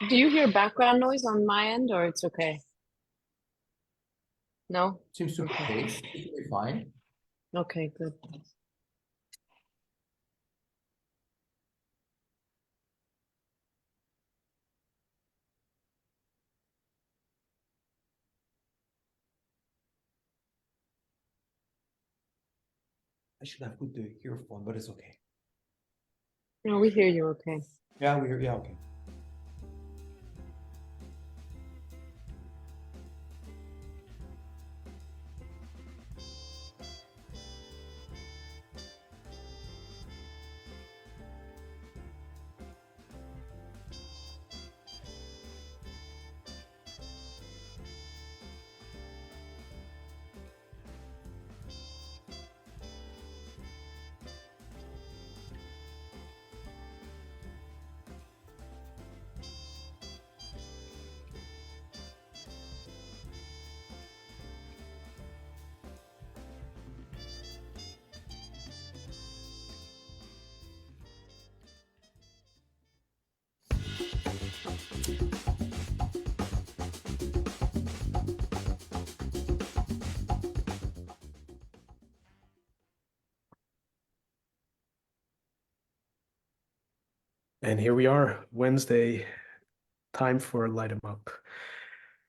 Do you hear background noise on my end or it's okay? No? Seems to be Okay. okay. Seems to be fine. Okay, good. I should have put the earphone, but it's okay. No, we hear you okay. Yeah, we hear. Yeah, okay. And here we are, Wednesday, time for Light 'em Up.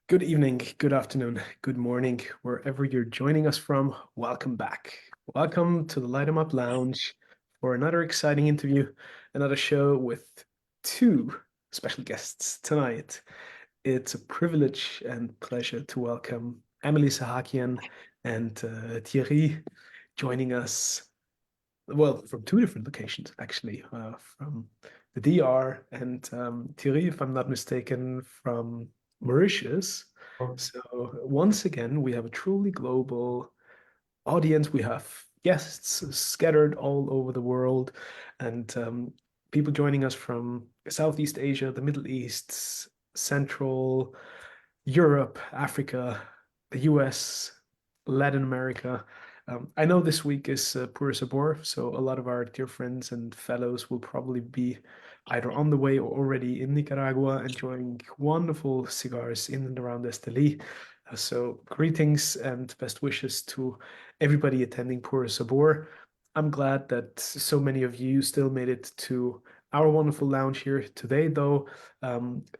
Good evening, good afternoon, good morning, wherever you're joining us from. Welcome back. Welcome to the Light 'em Up Lounge for another exciting interview, another show with two special guests tonight. It's a privilege and pleasure to welcome Emily Sahakian and Thierry joining us, well, from two different locations, actually, from the DR and Thierry, if I'm not mistaken, from Mauritius. Oh. So once again, we have a truly global audience. We have guests scattered all over the world and people joining us from Southeast Asia, the Middle East, Central Europe, Africa, the US, Latin America. I know this week is Pura Sabor, so a lot of our dear friends and fellows will probably be either on the way or already in Nicaragua enjoying wonderful cigars in and around Esteli. So greetings and best wishes to everybody attending Pura Sabor. I'm glad that so many of you still made it to our wonderful lounge here today, though.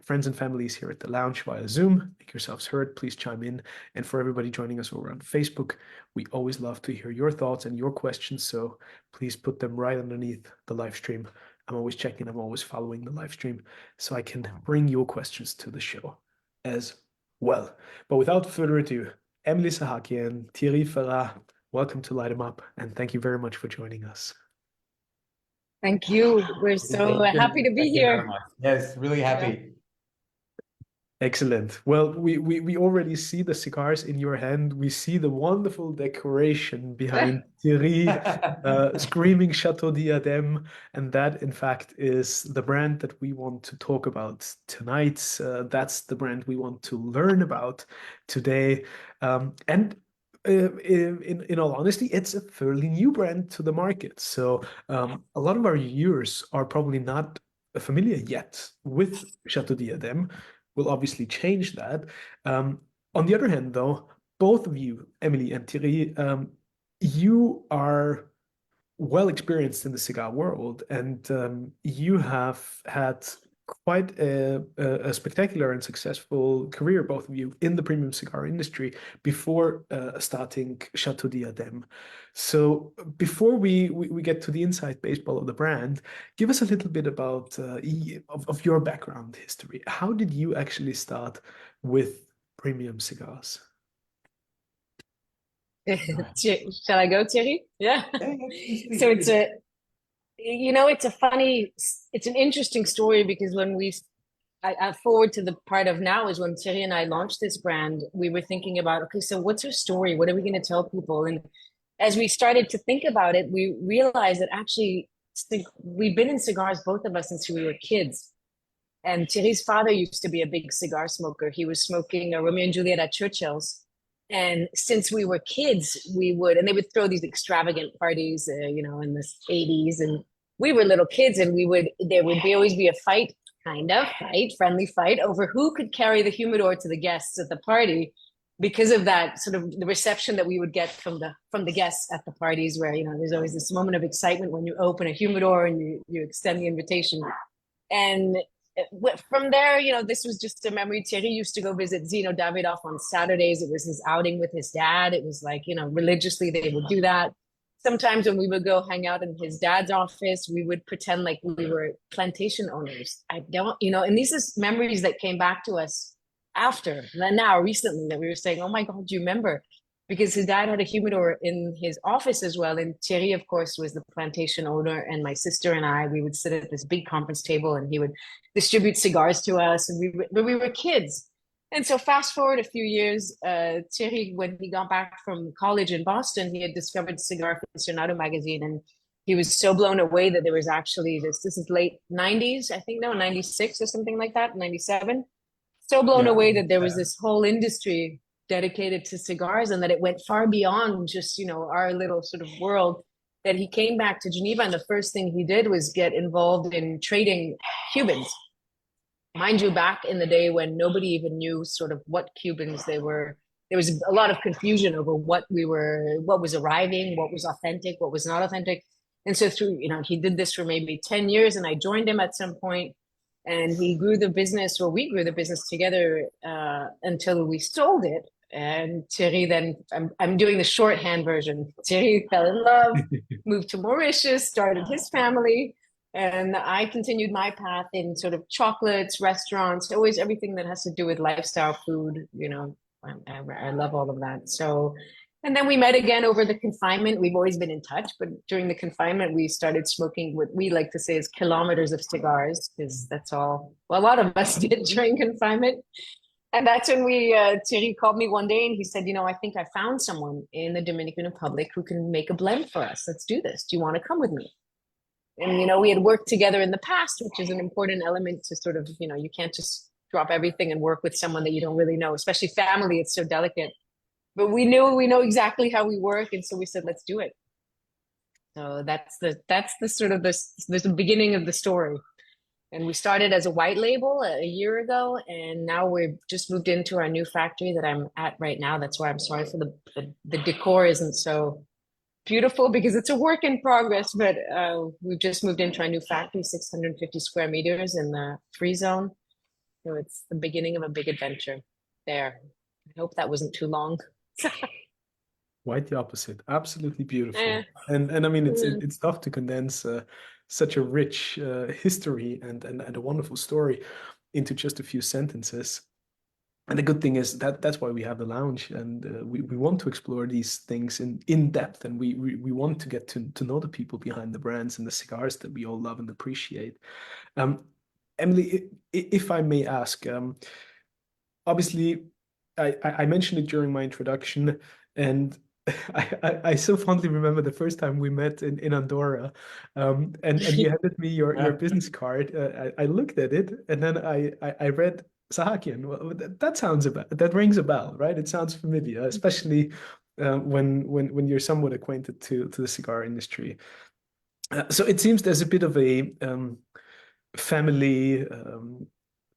Friends and families here at the lounge via Zoom, make yourselves heard, please chime in. And for everybody joining us over on Facebook, we always love to hear your thoughts and your questions, so please put them right underneath the live stream. I'm always checking, I'm always following the live stream, so I can bring your questions to the show as well. But without further ado, Emily Sahakian, Thierry Farah, welcome to Light 'em Up, and thank you very much for joining us. Thank you. We're so happy to be Thank you very here. much. Yes, really happy. Excellent. Well, we already see the cigars in your hand. We see the wonderful decoration behind Thierry, screaming Chateau Diadem, and that, in fact, is the brand that we want to talk about tonight. That's the brand we want to learn about today. And in all honesty, it's a fairly new brand to the market. So a lot of our viewers are probably not familiar yet with Chateau Diadem. Will obviously change that. On the other hand, though, both of you, Emily and Thierry, you are well experienced in the cigar world, and you have had quite a spectacular and successful career, both of you, in the premium cigar industry before starting Chateau Diadem. So before we get to the inside baseball of the brand, give us a little bit about of your background history. How did you actually start with premium cigars? Shall I go, Thierry? Yeah. So it's it's an interesting story because I forward to the part of now is when Thierry and I launched this brand, we were thinking about, okay, so what's our story? What are we going to tell people? And as we started to think about it, we realized that actually we've been in cigars, both of us, since we were kids. And Thierry's father used to be a big cigar smoker. He was smoking a Romeo and Juliet at Churchill's. And since we were kids, and they would throw these extravagant parties, in the 80s. And we were little kids, and there would always be a fight kind of friendly fight over who could carry the humidor to the guests at the party, because of that sort of the reception that we would get from the guests at the parties, where there's always this moment of excitement when you open a humidor and you extend the invitation. And from there, this was just a memory. Thierry used to go visit Zeno Davidoff on Saturdays. It was his outing with his dad. It was like, religiously they would do that. Sometimes when we would go hang out in his dad's office, we would pretend like we were plantation owners. And these are memories that came back to us after, now recently, that we were saying, oh my God, do you remember? Because his dad had a humidor in his office as well. And Thierry, of course, was the plantation owner. And my sister and I, we would sit at this big conference table and he would distribute cigars to us. And we were kids. And so fast forward a few years, Thierry, when he got back from college in Boston, he had discovered Cigar Aficionado magazine. And he was so blown away that there was actually this is late 90s, I think, no, 96 or something like that, 97. So blown away that there was this whole industry dedicated to cigars and that it went far beyond just, our little sort of world, that he came back to Geneva. And the first thing he did was get involved in trading Cubans. Mind you, back in the day when nobody even knew sort of what Cubans they were, there was a lot of confusion over what was arriving, what was authentic, what was not authentic. And so through, he did this for maybe 10 years and I joined him at some point. And he grew the business, or we grew the business together until we sold it. And Thierry then, I'm doing the shorthand version. Thierry fell in love, moved to Mauritius, started his family. And I continued my path in sort of chocolates, restaurants, always everything that has to do with lifestyle food. I love all of that. So, and then we met again over the confinement. We've always been in touch, but during the confinement, we started smoking what we like to say is kilometers of cigars, because that's all, well, a lot of us did during confinement. And that's when Thierry called me one day and he said, I think I found someone in the Dominican Republic who can make a blend for us. Let's do this. Do you want to come with me? And, we had worked together in the past, which is an important element to sort of, you can't just drop everything and work with someone that you don't really know, especially family. It's so delicate. But we know exactly how we work. And so we said, let's do it. So that's the sort of the beginning of the story. And we started as a white label a year ago. And now we've just moved into our new factory that I'm at right now. That's why I'm sorry for the decor isn't so beautiful, because it's a work in progress. But we've just moved into our new factory, 650 square meters in the free zone. So it's the beginning of a big adventure there. I hope that wasn't too long. Quite the opposite. Absolutely beautiful. And I mean, it's tough to condense such a rich history and a wonderful story into just a few sentences. And the good thing is that that's why we have the lounge, and we want to explore these things in depth, and we want to get to know the people behind the brands and the cigars that we all love and appreciate. Emily, if I may ask, obviously, I mentioned it during my introduction, and I so fondly remember the first time we met in Andorra, and you handed me your business card. I looked at it, and then I read Sahakian. Well, that rings a bell, right? It sounds familiar, especially when you're somewhat acquainted to the cigar industry. So it seems there's a bit of a family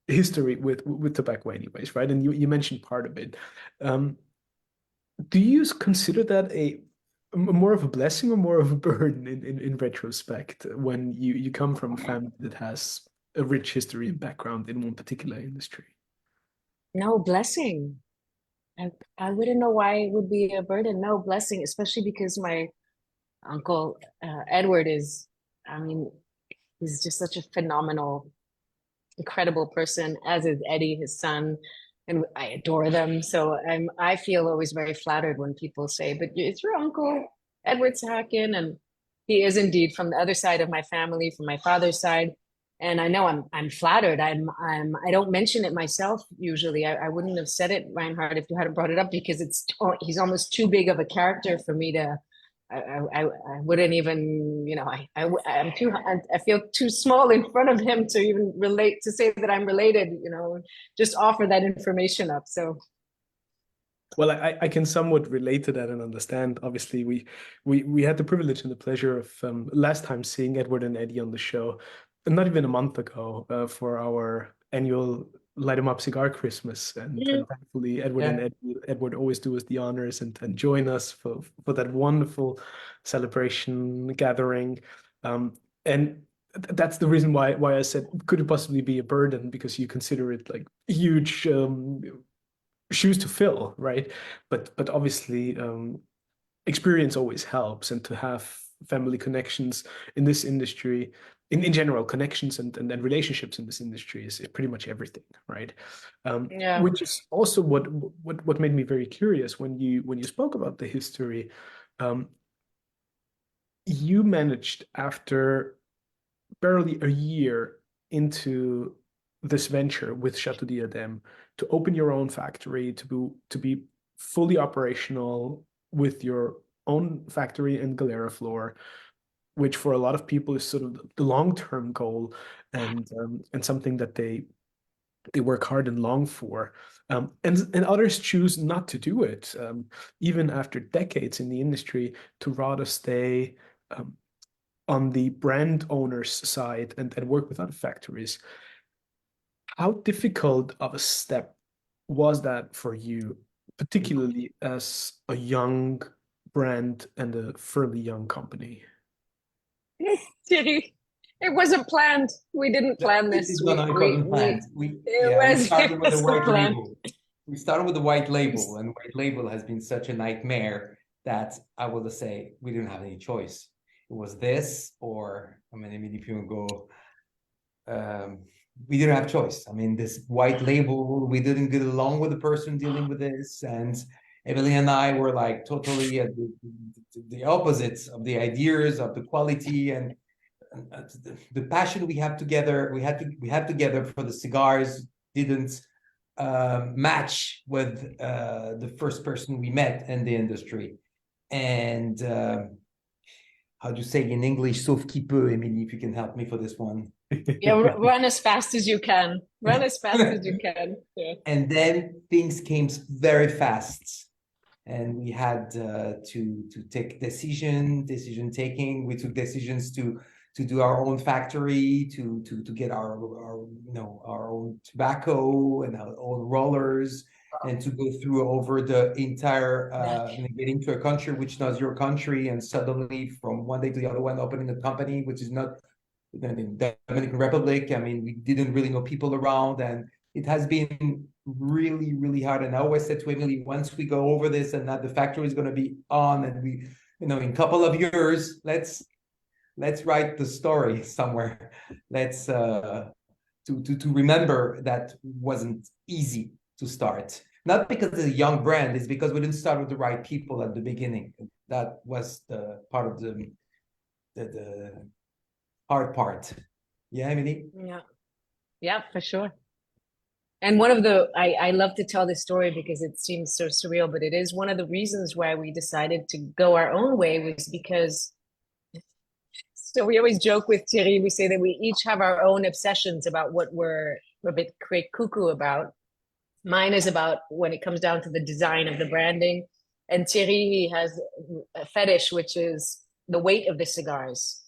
history with tobacco anyways, right? And you mentioned part of it. Do you consider that a more of a blessing or more of a burden in retrospect, when you come from a family that has a rich history and background in one particular industry? No, blessing. I wouldn't know why it would be a burden. No, blessing, especially because my uncle Edward is, he's just such a phenomenal, incredible person, as is Eddie, his son, and I adore them. So I feel always very flattered when people say, "But it's your uncle Edward Sahakian," and he is indeed from the other side of my family, from my father's side. And I know I'm flattered. I don't mention it myself usually. I wouldn't have said it, Reinhard, if you hadn't brought it up, because he's almost too big of a character for me to. I wouldn't even, I feel too small in front of him to even relate, to say that I'm related, just offer that information up. So. Well, I can somewhat relate to that and understand. Obviously, we had the privilege and the pleasure of last time seeing Edward and Eddie on the show. not even a month ago for our annual Light 'em Up Cigar Christmas, and thankfully Edward Yeah. and Edward always do us the honors and join us for that wonderful celebration gathering, and that's the reason why I said could it possibly be a burden, because you consider it like huge shoes to fill, right? But obviously experience always helps, and to have family connections in this industry, in general, connections and relationships in this industry is pretty much everything, right? Yeah. Which is also what made me very curious when you spoke about the history. Um, you managed, after barely a year into this venture with Chateau Diadem, to open your own factory, to be fully operational with your own factory and Galera floor, which for a lot of people is sort of the long-term goal, and something that they work hard and long for. And others choose not to do it, even after decades in the industry, to rather stay on the brand owner's side and work with other factories. How difficult of a step was that for you, particularly as a young brand and a fairly young company? Thierry, it wasn't planned. We didn't plan It this. is not important planned. We It started with a wasn't white planned. label. We started with a white label, and white label has been such a nightmare that I will just say we didn't have any choice. It was this, or I mean, if you go, we didn't have choice. I mean, this white label, we didn't get along with the person dealing with this, and Emily and I were like totally at the opposites of the ideas of the quality and the passion we have together. We had together for the cigars didn't match with the first person we met in the industry, and how do you say in English, sauf qui peut, Emily, if you can help me for this one. Yeah, run as fast as you can. Run as fast as you can. Yeah. And then things came very fast, and we had to take decision taking. We took decisions to do our own factory, to get our our own tobacco and our own rollers, and to go through over the entire get into a country which not your country, and suddenly from one day to the other one opening a company which is not in the Dominican Republic. I mean, we didn't really know people around, and it has been really, really hard. And I always said to Emily, once we go over this and that the factory is going to be on, and we, in a couple of years, let's write the story somewhere. Let's to remember that wasn't easy to start. Not because it's a young brand, it's because we didn't start with the right people at the beginning. That was the part of the hard part. Yeah, Emily? Yeah, for sure. And one of the, I love to tell this story because it seems so surreal, but it is one of the reasons why we decided to go our own way, was because, so we always joke with Thierry, we say that we each have our own obsessions about what we're a bit cuckoo about. Mine is about when it comes down to the design of the branding. And Thierry has a fetish, which is the weight of the cigars.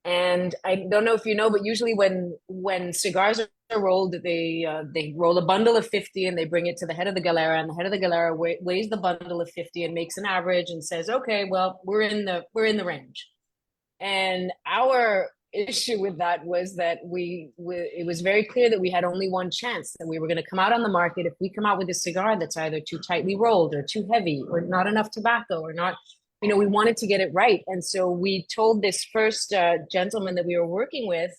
And I don't know if you know, but usually when cigars are rolled, they roll a bundle of 50 and they bring it to the head of the galera, and the head of the galera weighs the bundle of 50 and makes an average and says, okay, well, we're in the range. And our issue with that was that it was very clear that we had only one chance, that we were going to come out on the market. If we come out with a cigar that's either too tightly rolled or too heavy or not enough tobacco or not, we wanted to get it right. And so we told this first gentleman that we were working with,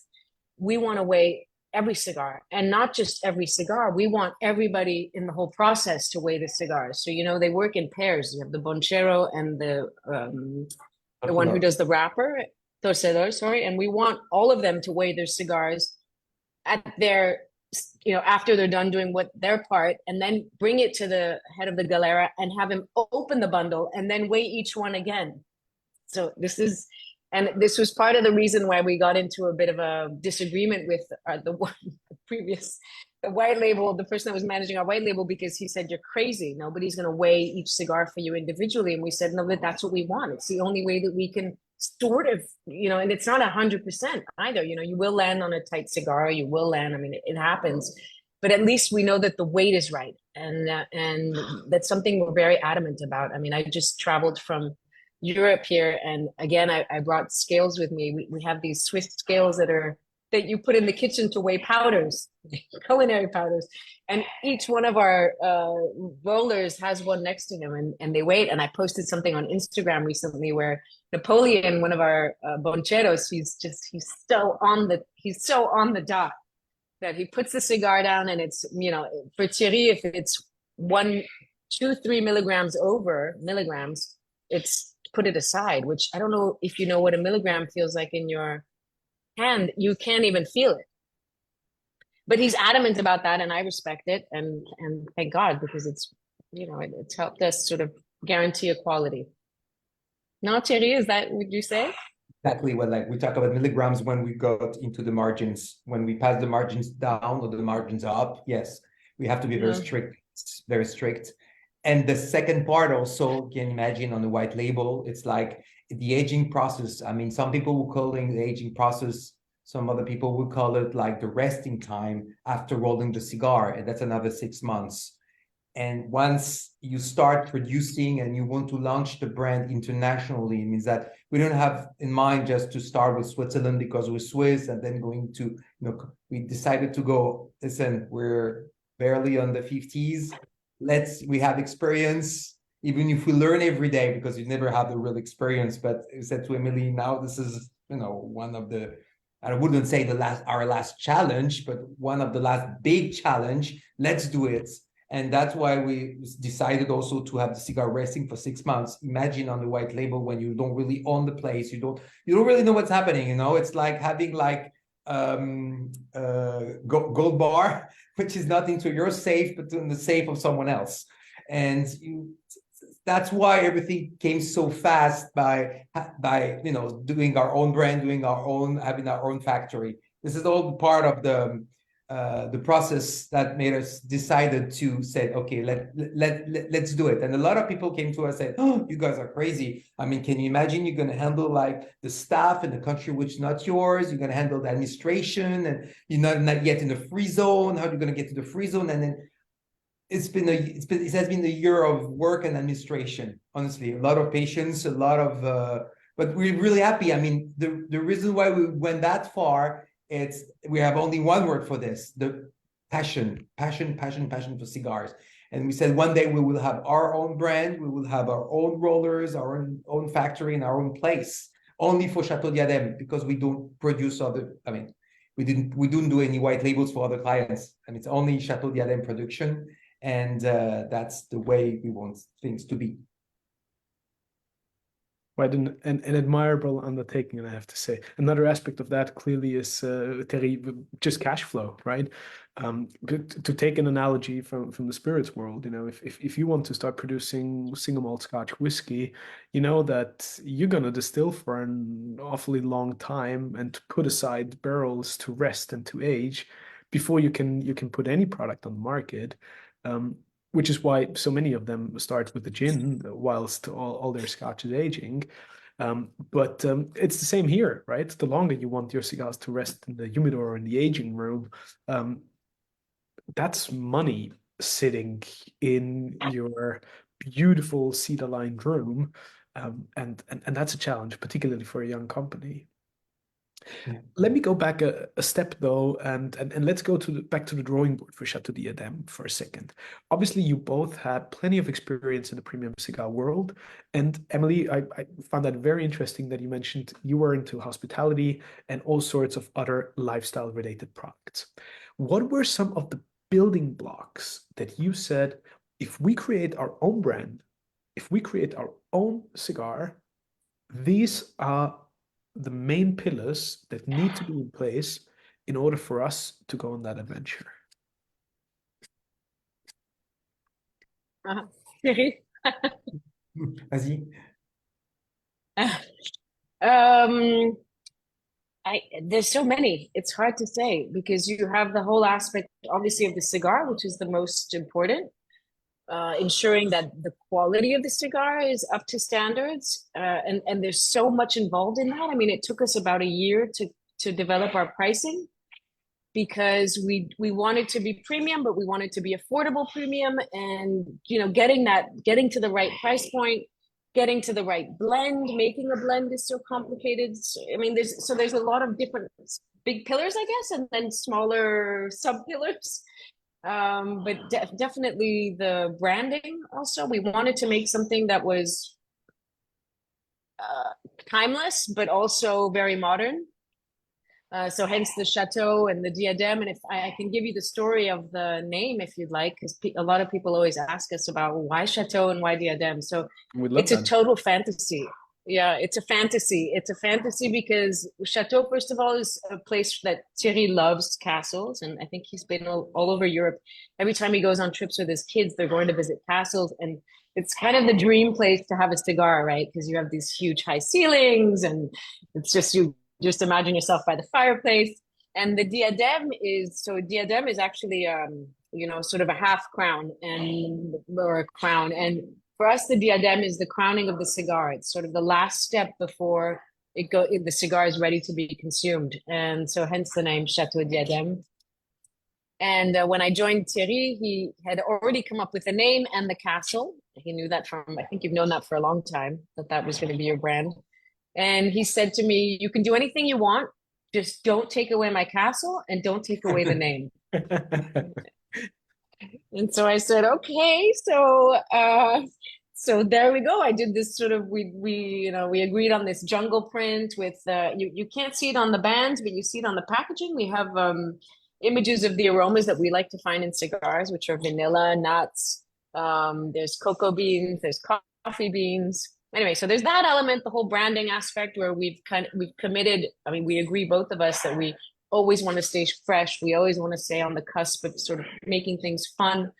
we want to weigh every cigar, and not just every cigar. We want everybody in the whole process to weigh the cigars. So, they work in pairs. You have the bonchero and the one who does the wrapper, torcedor, sorry. And we want all of them to weigh their cigars at their, after they're done doing their part, and then bring it to the head of the galera and have him open the bundle and then weigh each one again. So this was part of the reason why we got into a bit of a disagreement with the white label, the person that was managing our white label, because he said, you're crazy. Nobody's going to weigh each cigar for you individually. And we said, no, but that's what we want. It's the only way that we can sort of, and it's not 100% either. You will land on a tight cigar, you will land. I mean, it happens, but at least we know that the weight is right, and that's something we're very adamant about. I mean, I just traveled from Europe here, and again, I brought scales with me. We have these Swiss scales that you put in the kitchen to weigh powders, culinary powders. And each one of our rollers has one next to him, and they weigh it. And I posted something on Instagram recently where Napoleon, one of our boncheros, he's so on the dot that he puts the cigar down, and it's, for Thierry, if it's 1, 2, 3 milligrams over milligrams, it's put it aside, which I don't know if you know what a milligram feels like in your hand. You can't even feel it, but he's adamant about that, and I respect it, and thank God, because it's it's helped us sort of guarantee a quality. No, Thierry, is that would you say? Exactly what, like, we talk about milligrams when we got into the margins, when we pass the margins down or the margins up. Yes, we have to be very strict, very strict. And the second part also, can you imagine on the white label, it's like the aging process. I mean, some people will call it the aging process. Some other people would call it like the resting time after rolling the cigar, and that's another 6 months. And once you start producing and you want to launch the brand internationally, it means that we don't have in mind just to start with Switzerland because we're Swiss, and then going to, we decided to go, listen, we're barely on the 50s. We have experience, even if we learn every day, because you never have the real experience. But I said to Emily, now this is, one of the, I wouldn't say our last challenge, but one of the last big challenge. Let's do it. And that's why we decided also to have the cigar resting for 6 months. Imagine on the white label, when you don't really own the place, you don't really know what's happening. It's like having like gold bar, which is not into your safe, but in the safe of someone else. And that's why everything came so fast by doing our own brand, having our own factory. This is all part of the process that made us decided to say, okay, let's do it. And a lot of people came to us and said, oh, you guys are crazy. I mean, can you imagine you're going to handle like the staff in the country which is not yours? You're going to handle the administration, and you're not yet in the free zone. How are you going to get to the free zone? And then it has been a year of work and administration. Honestly, a lot of patience, but we're really happy. I mean, the reason why we went that far, we have only one word for this: the passion for cigars. And we said one day we will have our own brand, we will have our own rollers, our own factory, and our own place, only for Chateau Diadem, because we don't produce we didn't do any white labels for other clients, and it's only Chateau Diadem production, and that's the way we want things to be. Quite an admirable undertaking, I have to say. Another aspect of that clearly is, Thierry, just cash flow, right? To take an analogy from the spirits world, if you want to start producing single malt Scotch whiskey, you know that you're gonna distill for an awfully long time and to put aside barrels to rest and to age before you can put any product on the market. Which is why so many of them start with the gin whilst all their Scotch is aging. But it's the same here, right? The longer you want your cigars to rest in the humidor or in the aging room, that's money sitting in your beautiful cedar-lined room. And that's a challenge, particularly for a young company. Yeah. Let me go back a step though, and let's go back to the drawing board for Chateau Diadem for a second. Obviously, you both had plenty of experience in the premium cigar world, and Emily, I found that very interesting that you mentioned you were into hospitality and all sorts of other lifestyle-related products. What were some of the building blocks that you said, if we create our own brand, if we create our own cigar, these are the main pillars that need to be in place in order for us to go on that adventure? Thierry? Vas-y. There's so many. It's hard to say, because you have the whole aspect, obviously, of the cigar, which is the most important. ensuring that the quality of the cigar is up to standards. And there's so much involved in that. I mean, it took us about a year to develop our pricing because we wanted to be premium, but we wanted to be affordable premium. And, getting to the right price point, getting to the right blend, making a blend is so complicated. So, I mean, there's a lot of different big pillars, I guess, and then smaller sub pillars. But definitely the branding also. We wanted to make something that was timeless, but also very modern. So hence the Chateau and the Diadem. And if I can give you the story of the name, if you'd like, because a lot of people always ask us about why Chateau and why Diadem. So it's a total fantasy. Yeah, it's a fantasy. It's a fantasy because Chateau, first of all, is a place that Thierry loves castles. And I think he's been all over Europe. Every time he goes on trips with his kids, they're going to visit castles. And it's kind of the dream place to have a cigar, right? Because you have these huge high ceilings and it's just imagine yourself by the fireplace. And the diadem is actually, sort of a half crown or a crown. And for us, the diadem is the crowning of the cigar. It's sort of the last step before the cigar is ready to be consumed. And so hence the name Chateau Diadem. And when I joined Thierry, he had already come up with the name and the castle. He knew that I think you've known that for a long time, that was going to be your brand. And he said to me, you can do anything you want, just don't take away my castle and don't take away the name. And so I said, okay, so there we go. I did this sort of, we agreed on this jungle print with, you can't see it on the bands, but you see it on the packaging. We have images of the aromas that we like to find in cigars, which are vanilla, nuts, there's cocoa beans, there's coffee beans. Anyway, so there's that element, the whole branding aspect where we've committed. I mean, we agree, both of us, that we always want to stay fresh. We always want to stay on the cusp of sort of making things fun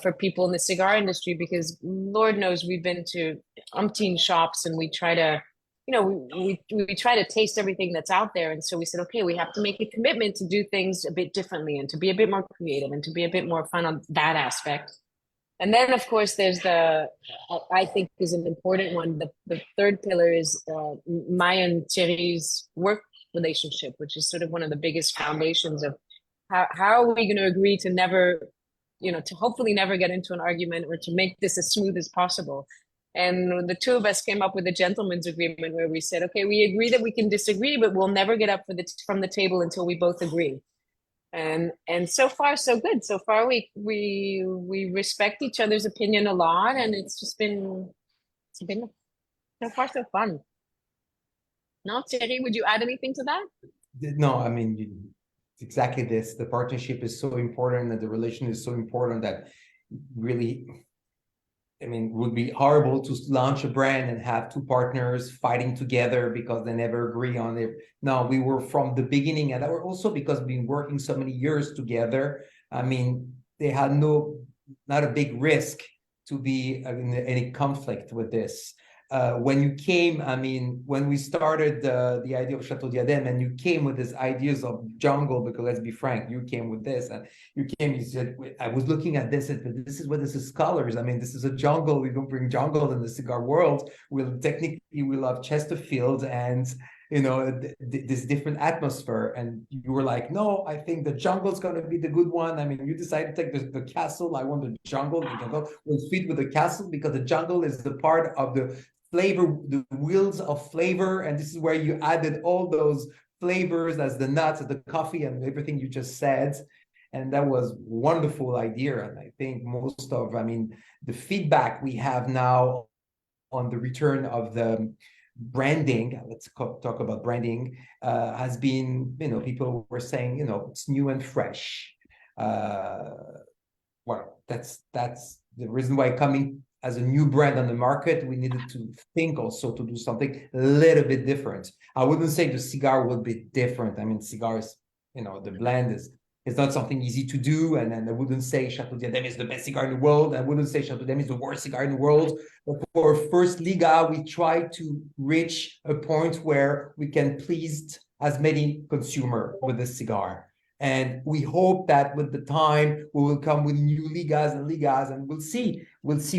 for people in the cigar industry, because Lord knows we've been to umpteen shops and we try to, we try to taste everything that's out there. And so we said, okay, we have to make a commitment to do things a bit differently and to be a bit more creative and to be a bit more fun on that aspect. And then, of course, there's I think is an important one. The third pillar is my and Thierry's work relationship, which is sort of one of the biggest foundations of how are we going to agree to never, to hopefully never get into an argument or to make this as smooth as possible. And the two of us came up with a gentleman's agreement where we said, okay, we agree that we can disagree, but we'll never get up from the table until we both agree. And so far so good. So far we respect each other's opinion a lot, and it's been so far so fun. No, Thierry, would you add anything to that? No, I mean, exactly this. The partnership is so important, and the relation is so important that really, I mean, it would be horrible to launch a brand and have two partners fighting together because they never agree on it. No, we were from the beginning, and that were also because we've been working so many years together. I mean, they had not a big risk to be in any conflict with this. When you came, I mean, when we started the idea of Chateau Diadem, and you came with these ideas of jungle, because let's be frank, you came with this, and you said, I was looking at this, and this is colors. I mean, this is a jungle. We don't bring jungle in the cigar world. We love Chesterfield and, this different atmosphere. And you were like, no, I think the jungle is going to be the good one. I mean, you decided to take the castle. I want the jungle. The jungle will fit with the castle because the jungle is the part of the flavor, the wheels of flavor, and this is where you added all those flavors as the nuts, as the coffee, and everything you just said. And that was wonderful idea. And I think the feedback we have now on the return of the branding, let's talk about branding, has been, people were saying, it's new and fresh. Well, that's the reason why coming as a new brand on the market, we needed to think also to do something a little bit different. I wouldn't say the cigar would be different. I mean, cigars, the blend is not something easy to do. And I wouldn't say Chateau Diadem is the best cigar in the world. I wouldn't say Chateau Diadem is the worst cigar in the world. But for first Liga, we try to reach a point where we can please as many consumers with this cigar. And we hope that with the time we will come with new ligas, and we'll see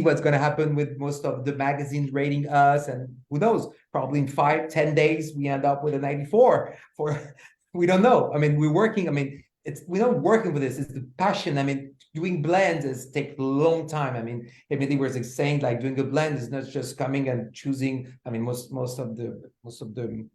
what's going to happen with most of the magazines rating us. And who knows, probably in 5-10 days we end up with a 94 for we don't know. I mean, we're working. I mean, we're not working for this. It's the passion. I mean, doing blends takes a long time. I mean, Emily was saying, like, doing a blend is not just coming and choosing. I mean, most of the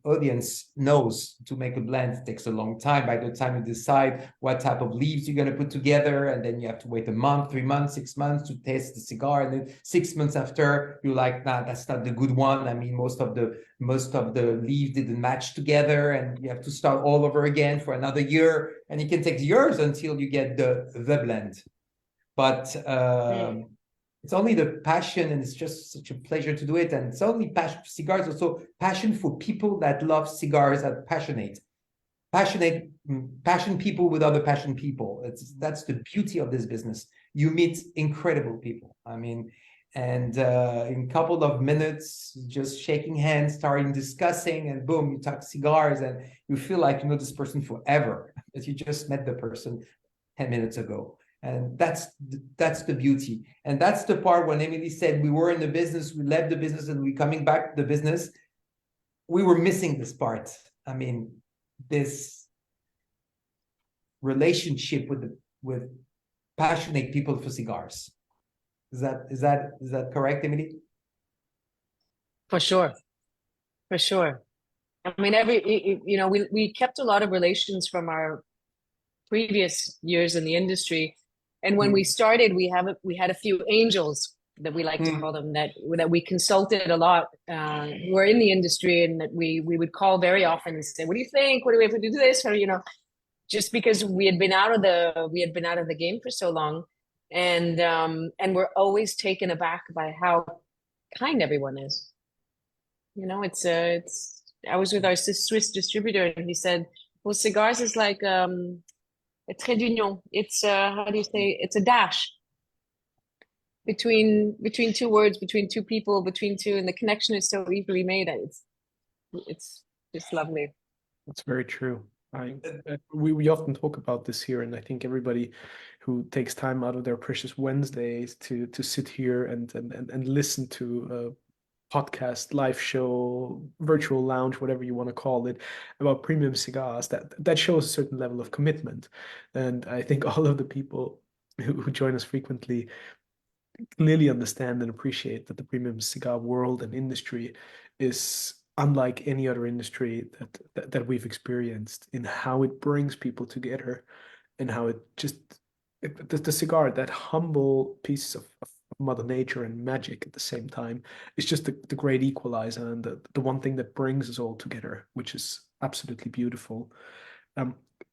audience knows to make a blend takes a long time. By the time you decide what type of leaves you're going to put together, and then you have to wait a month, 3 months, 6 months to taste the cigar, and then 6 months after you're like, nah, that's not the good one. I mean, most of the leaves didn't match together, and you have to start all over again for another year, and it can take years until you get the blend. But it's only the passion, and it's just such a pleasure to do it. And it's only passion for cigars, also passion for people that love cigars, are passionate passion people with other passion people. That's the beauty of this business. You meet incredible people. I mean, and in a couple of minutes, just shaking hands, starting discussing, and boom, you talk cigars, and you feel like you know this person forever, that you just met the person 10 minutes ago. And that's the beauty. And that's the part when Emily said we were in the business, we left the business, and we coming back to the business. We were missing this part. I mean, this relationship with passionate people for cigars. Is that correct, Emily? For sure. For sure. I mean, we kept a lot of relations from our previous years in the industry. And when we started, we had a few angels that we like to call them, that we consulted a lot, who are in the industry, and that we would call very often and say, what do you think? What do we have to do this? Or, just because we had been out of the game for so long. And we're always taken aback by how kind everyone is. I was with our Swiss distributor, and he said, well, cigars is like a trait d'union. It's how do you say? It's a dash between two words, between two people, and the connection is so easily made. It's just lovely. That's very true. We often talk about this here, and I think everybody who takes time out of their precious Wednesdays to sit here and listen to a podcast, live show, virtual lounge, whatever you want to call it, about premium cigars, that shows a certain level of commitment. And I think all of the people who join us frequently clearly understand and appreciate that the premium cigar world and industry is unlike any other industry that we've experienced, in how it brings people together, and how the cigar, that humble piece of Mother Nature and magic at the same time, is just the great equalizer, and the one thing that brings us all together, which is absolutely beautiful.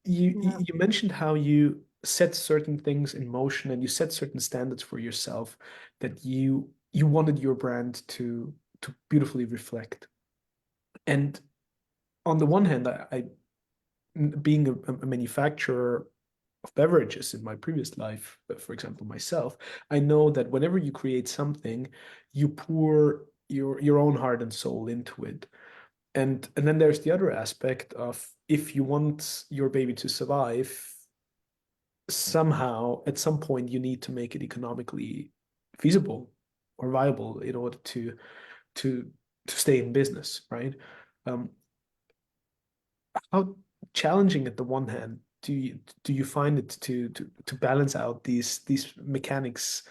You mentioned how you set certain things in motion, and you set certain standards for yourself that you wanted your brand to beautifully reflect. And on the one hand, I being a manufacturer of beverages in my previous life, for example, myself, I know that whenever you create something, you pour your own heart and soul into it. And then there's the other aspect of, if you want your baby to survive, somehow at some point you need to make it economically feasible or viable in order to stay in business, right? How challenging, at the one hand, do you find it to balance out these mechanics,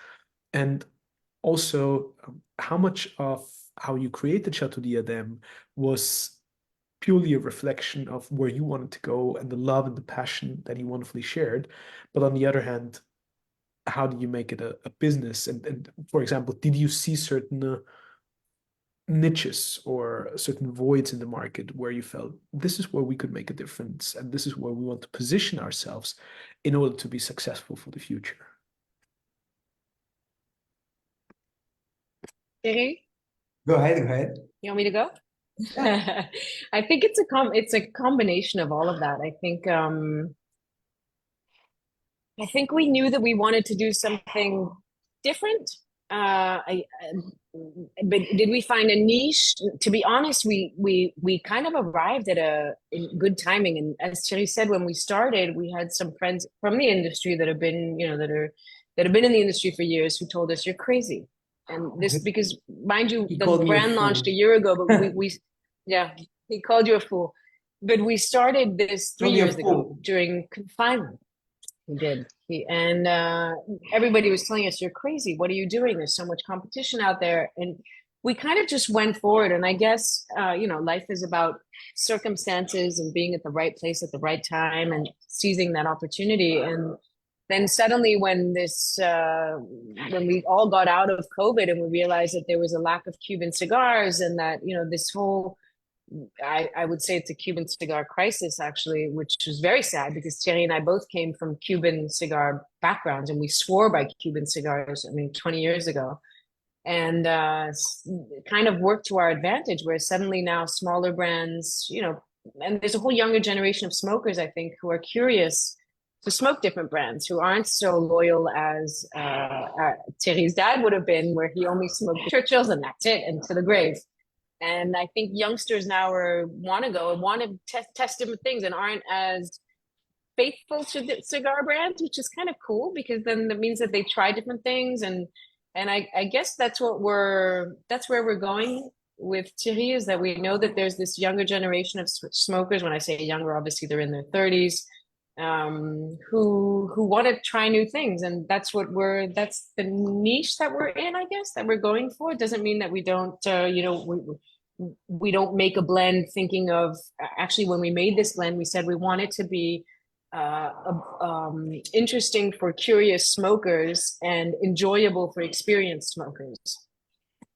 and also how much of how you created Chateau Diadem was purely a reflection of where you wanted to go and the love and the passion that you wonderfully shared, but on the other hand, how do you make it a business? And for example, did you see certain niches or certain voids in the market where you felt, this is where we could make a difference, and this is where we want to position ourselves in order to be successful for the future? Thierry? Go ahead. You want me to go? Yeah. I think it's a combination of all of that. I think we knew that we wanted to do something different, But did we find a niche? To be honest, we kind of arrived at a in good timing. And as Thierry said, when we started, we had some friends from the industry that have been, that have been in the industry for years who told us you're crazy. And this because mind you, He the called me a brand launched a fool. year ago, but we yeah, he called you a fool. But we started this three Called me a years ago fool. during confinement. He did. And everybody was telling us, you're crazy. What are you doing? There's so much competition out there. And we kind of just went forward. And I guess, life is about circumstances and being at the right place at the right time and seizing that opportunity. And then suddenly when we all got out of COVID and we realized that there was a lack of Cuban cigars and that, this whole I would say it's a Cuban cigar crisis, actually, which was very sad because Thierry and I both came from Cuban cigar backgrounds and we swore by Cuban cigars, 20 years ago. And kind of worked to our advantage where suddenly now smaller brands, and there's a whole younger generation of smokers, I think, who are curious to smoke different brands, who aren't so loyal as Thierry's dad would have been, where he only smoked Churchills and that's it, and to the grave. And I think youngsters now want to go and want to test different things and aren't as faithful to the cigar brands, which is kind of cool because then that means that they try different things. And I guess that's where we're going with Thierry, is that we know that there's this younger generation of smokers. When I say younger, obviously they're in their 30s, who want to try new things, and that's the niche that we're in, I guess, that we're going for. It doesn't mean that we don't we don't make a blend thinking of, actually when we made this blend we said we want it to be interesting for curious smokers and enjoyable for experienced smokers,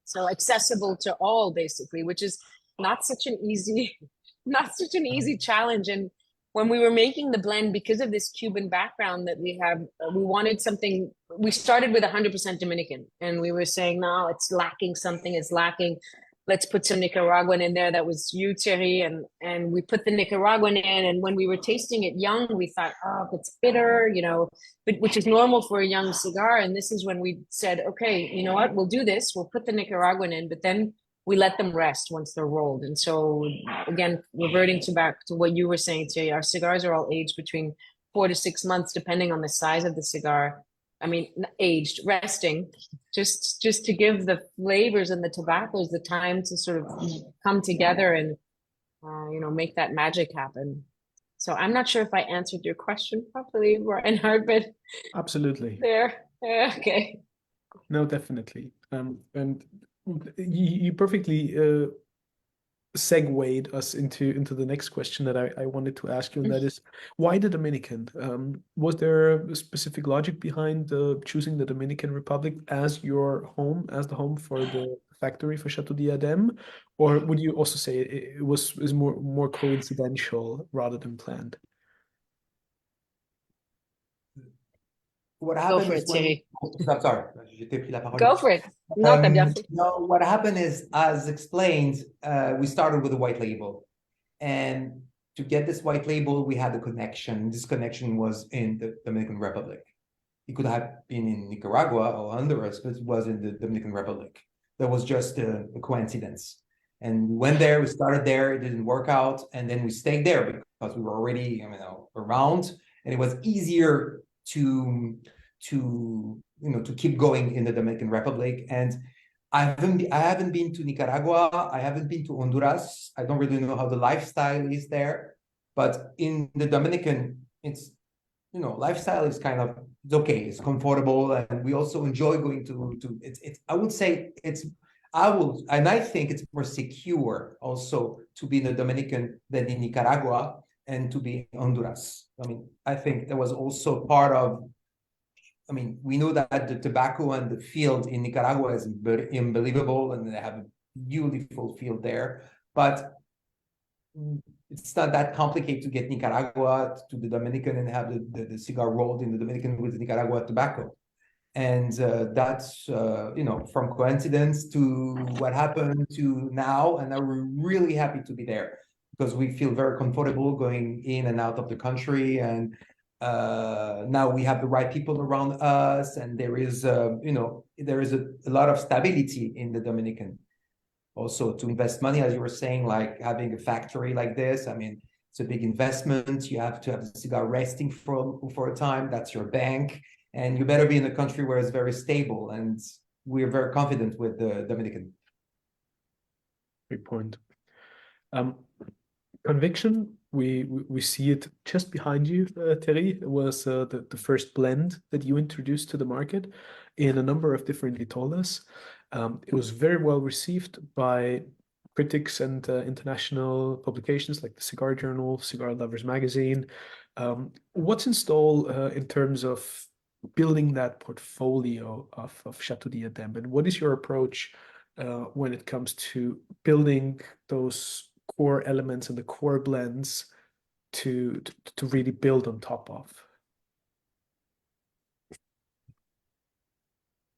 so accessible to all basically, which is not such an easy challenge. And when we were making the blend, because of this Cuban background that we have, we wanted something. We started with 100% Dominican, and we were saying, no, it's lacking something. It's lacking. Let's put some Nicaraguan in there. That was you, Thierry, and we put the Nicaraguan in. And when we were tasting it young, we thought, oh, it's bitter, but which is normal for a young cigar. And this is when we said, okay, you know what? We'll do this. We'll put the Nicaraguan in, but then we let them rest once they're rolled. And so again, reverting back to what you were saying, Thierry, our cigars are all aged between 4 to 6 months, depending on the size of the cigar. Aged, resting, just to give the flavors and the tobaccos the time to sort of come together and, make that magic happen. So I'm not sure if I answered your question properly, Reinhard, but Absolutely. there. Okay. No, definitely. And you perfectly segued us into the next question that I wanted to ask you, and that is, why the Dominican? Was there a specific logic behind choosing the Dominican Republic as the home for the factory for Chateau Diadem, or would you also say it is more coincidental rather than planned? What Go happened for is it, Thierry. I'm sorry, je t'ai pris la parole. Go for it. No, t'as bien fait. No, what happened is, as explained, we started with a white label. And to get this white label, we had a connection. This connection was in the Dominican Republic. It could have been in Nicaragua or Honduras, but it was in the Dominican Republic. That was just a coincidence. And we went there, we started there, it didn't work out. And then we stayed there because we were already around, and it was easier to keep going in the Dominican Republic. And I haven't been to Nicaragua. I haven't been to Honduras. I don't really know how the lifestyle is there, but in the Dominican, it's, lifestyle is kind of, it's okay. It's comfortable. And we also enjoy going to I would say I think it's more secure also to be in the Dominican than in Nicaragua and to be in Honduras. I think that was also part of, we know that the tobacco and the field in Nicaragua is unbelievable, and they have a beautiful field there, but it's not that complicated to get Nicaragua to the Dominican and have the cigar rolled in the Dominican with the Nicaragua tobacco. And that's, from coincidence to what happened to now, and now we're really happy to be there because we feel very comfortable going in and out of the country. And now we have the right people around us, and there is, there is a lot of stability in the Dominican. Also, to invest money, as you were saying, like having a factory like this, I mean, it's a big investment. You have to have the cigar resting for a time. That's your bank, and you better be in a country where it's very stable. And we're very confident with the Dominican. Great point. Conviction, we see it just behind you, Thierry. It was the first blend that you introduced to the market in a number of different vitolas. It was very well received by critics and international publications like the Cigar Journal, Cigar Lovers Magazine. What's in store in terms of building that portfolio of Chateau Diadem, and what is your approach when it comes to building those core elements and the core blends to really build on top of?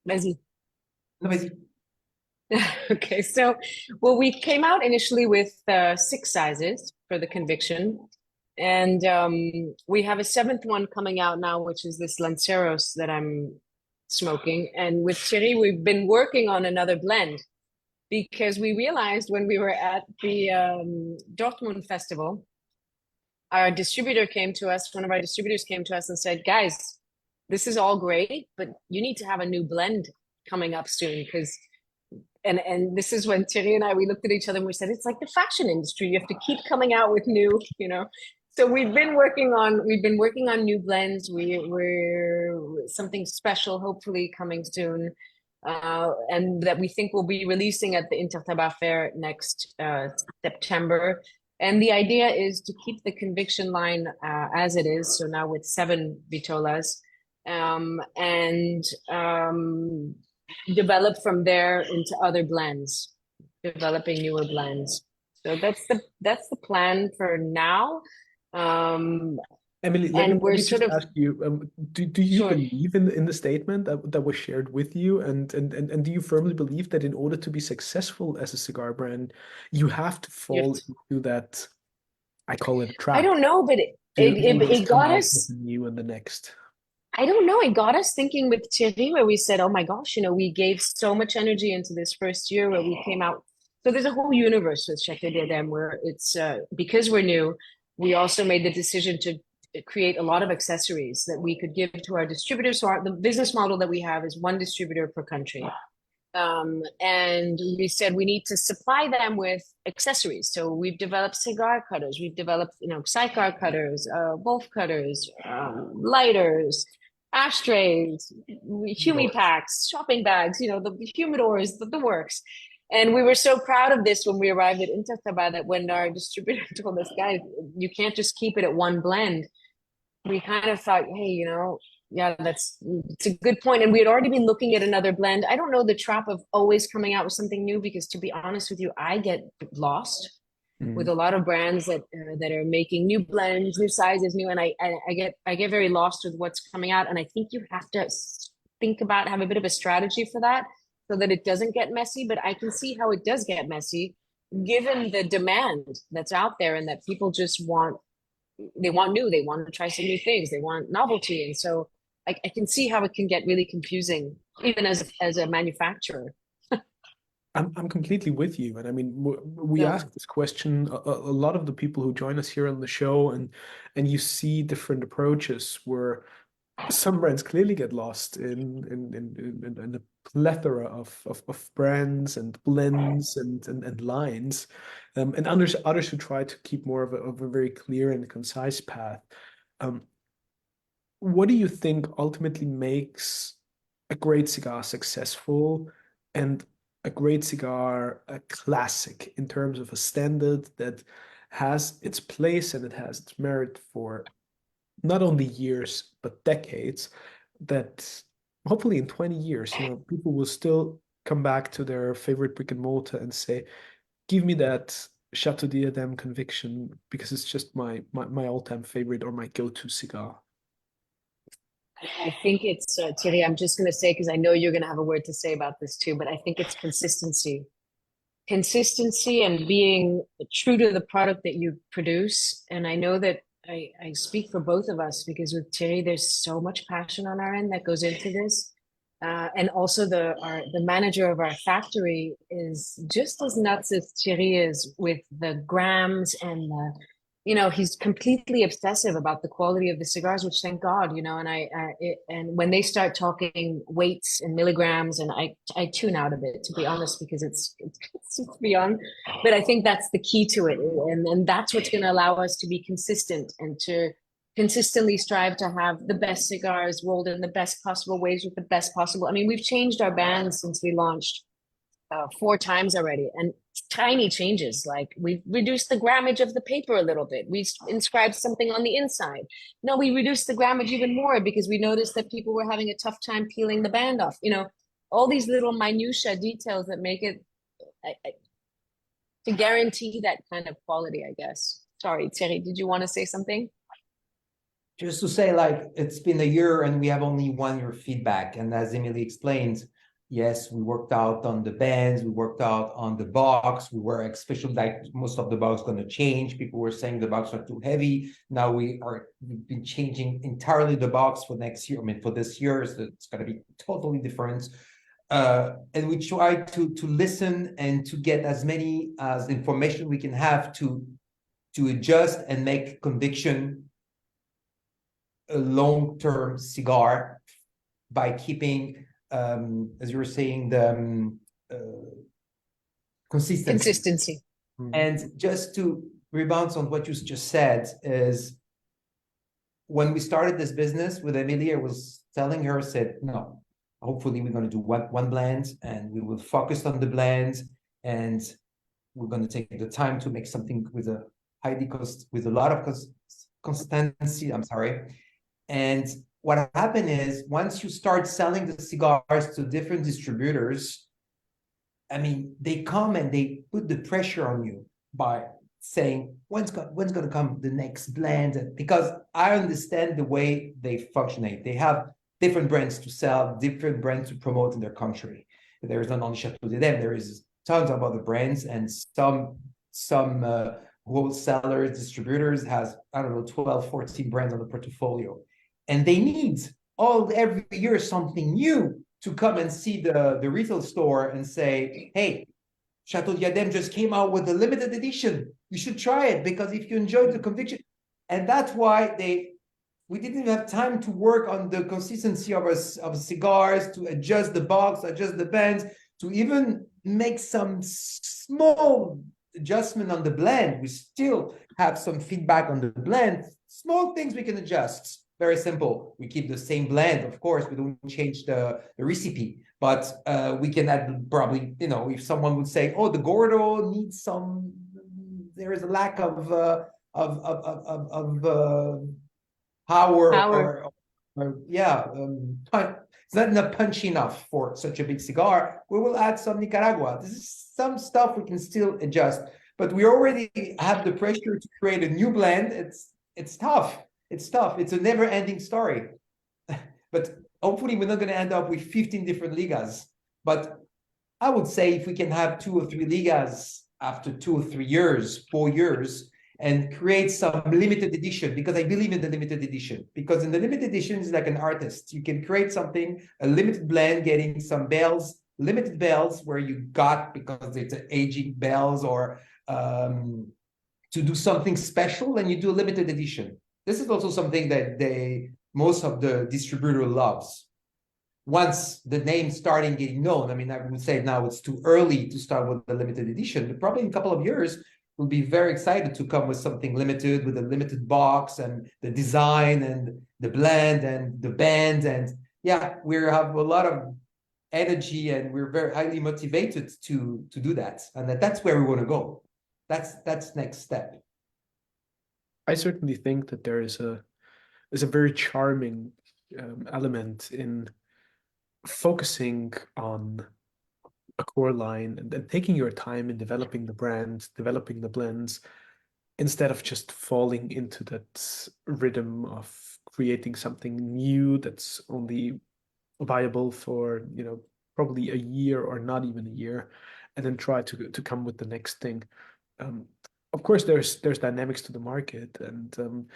Vas-y. No, vas-y. Okay, so well, we came out initially with 6 sizes for the Conviction, and we have a 7th one coming out now, which is this Lanceros that I'm smoking. And with Thierry, we've been working on another blend because we realized when we were at the Dortmund festival, our distributor came to us, one of our distributors came to us and said, guys, this is all great, but you need to have a new blend coming up soon, because and this is when Thierry and I, we looked at each other and we said, it's like the fashion industry. You have to keep coming out with new, So we've been working on new blends. We're something special, hopefully coming soon, and that we think we'll be releasing at the Intertabac Fair next September. And the idea is to keep the Conviction line as it is. So now with 7 vitolas, and develop from there into other blends, developing newer blends. So that's the plan for now. Emily, let me just ask you: do you Sure. believe in the statement that was shared with you, and do you firmly believe that in order to be successful as a cigar brand, you have to fall into that? I call it a trap. I don't know, but it got us new and the next. I don't know. It got us thinking with Thierry, where we said, oh my gosh, we gave so much energy into this first year where we came out. So there's a whole universe with Chateau Diadem where it's, because we're new, we also made the decision to create a lot of accessories that we could give to our distributors. So the business model that we have is 1 distributor per country. And we said we need to supply them with accessories. So we've developed cigar cutters, we've developed, sidecar cutters, wolf cutters, lighters, ashtrays, humipacks, shopping bags, the humidors, the works. And we were so proud of this when we arrived at Intertabac that when our distributor told us, guys, you can't just keep it at 1 blend, we kind of thought, hey, yeah, it's a good point. And we had already been looking at another blend. I don't know the trap of always coming out with something new, because to be honest with you, I get lost with a lot of brands that are making new blends, new sizes, new, and I get very lost with what's coming out. And I think you have to have a bit of a strategy for that, so that it doesn't get messy. But I can see how it does get messy, given the demand that's out there, and that people just want new, they want to try some new things, they want novelty. And so I can see how it can get really confusing, even as a manufacturer. I'm completely with you. And I mean, we ask this question a lot of the people who join us here on the show, and you see different approaches where some brands clearly get lost in a plethora of brands and blends and lines, and others who try to keep more of a very clear and concise path. What do you think ultimately makes a great cigar successful, and a great cigar a classic, in terms of a standard that has its place and it has its merit for not only years but decades, that hopefully in 20 years people will still come back to their favorite brick and mortar and say, give me that Chateau Diadem Conviction, because it's just my all-time favorite or my go-to cigar? I think it's Thierry, I'm just going to say, because I know you're going to have a word to say about this too, but I think it's consistency and being true to the product that you produce. And I know that I speak for both of us because with Thierry, there's so much passion on our end that goes into this. And also the manager of our factory is just as nuts as Thierry is with the grams and the, he's completely obsessive about the quality of the cigars, which thank God, and when they start talking weights and milligrams, and I tune out of it, to be honest, because it's just beyond. But I think that's the key to it, and that's what's going to allow us to be consistent and to consistently strive to have the best cigars rolled in the best possible ways with the best possible. I mean, we've changed our bands since we launched 4 times already, and tiny changes, like we've reduced the grammage of the paper a little bit, we inscribed something on the inside. No, we reduced the grammage even more because we noticed that people were having a tough time peeling the band off. All these little minutia details that make it to guarantee that kind of quality, I guess. Sorry, Thierry, did you want to say something? Just to say, like, it's been a year and we have only 1 year feedback. And as Emily explained, yes, we worked out on the bands, we worked out on the box. We were especially like most of the box going to change. People were saying the box are too heavy. Now we've been changing entirely the box for next year. I mean, for this year, so it's going to be totally different. And we try to listen and to get as many as information we can have to adjust and make conviction a long-term cigar by keeping, as you were saying, the consistency. And just to rebound on what you just said is, when we started this business with Emily, I was telling her, said, no, hopefully we're going to do one blend and we will focus on the blend, and we're going to take the time to make something with a lot of consistency. I'm sorry. And what happened is, once you start selling the cigars to different distributors, I mean, they come and they put the pressure on you by saying, when's going to come the next blend? Because I understand the way they function. They have different brands to sell, different brands to promote in their country. There is not only Chateau Diadem, there is tons of other brands, and some wholesalers, distributors has, I don't know, 12, 14 brands on the portfolio. And they need every year something new to come and see the retail store and say, hey, Chateau Diadem just came out with a limited edition. You should try it, because if you enjoy the conviction. And that's why we didn't even have time to work on the consistency of cigars, to adjust the box, adjust the bands, to even make some small adjustment on the blend. We still have some feedback on the blend. Small things we can adjust. Very simple. We keep the same blend, of course. We don't change the recipe, but we can add probably, if someone would say, oh, the Gordo needs some, there is a lack of power. It's not enough punch enough for such a big cigar. We will add some Nicaragua. This is some stuff we can still adjust, but we already have the pressure to create a new blend. It's tough. It's tough. It's a never-ending story. But hopefully we're not going to end up with 15 different ligas. But I would say if we can have 2 or 3 ligas after 2 or 3 years, 4 years, and create some limited edition, because I believe in the limited edition. Because in the limited edition, it's like an artist. You can create something, a limited blend, getting some bells, limited bells where you got, because it's an aging bells, or to do something special, and you do a limited edition. This is also something that most of the distributor loves. Once the name starting getting known, I mean, I would say now it's too early to start with the limited edition, but probably in a couple of years, we'll be very excited to come with something limited, with a limited box and the design and the blend and the band. And yeah, we have a lot of energy and we're very highly motivated to do that. And that's where we want to go. That's next step. I certainly think that there is a very charming element in focusing on a core line and taking your time in developing the brand, developing the blends, instead of just falling into that rhythm of creating something new that's only viable for, probably a year or not even a year, and then try to come with the next thing. Of course, there's dynamics to the market, and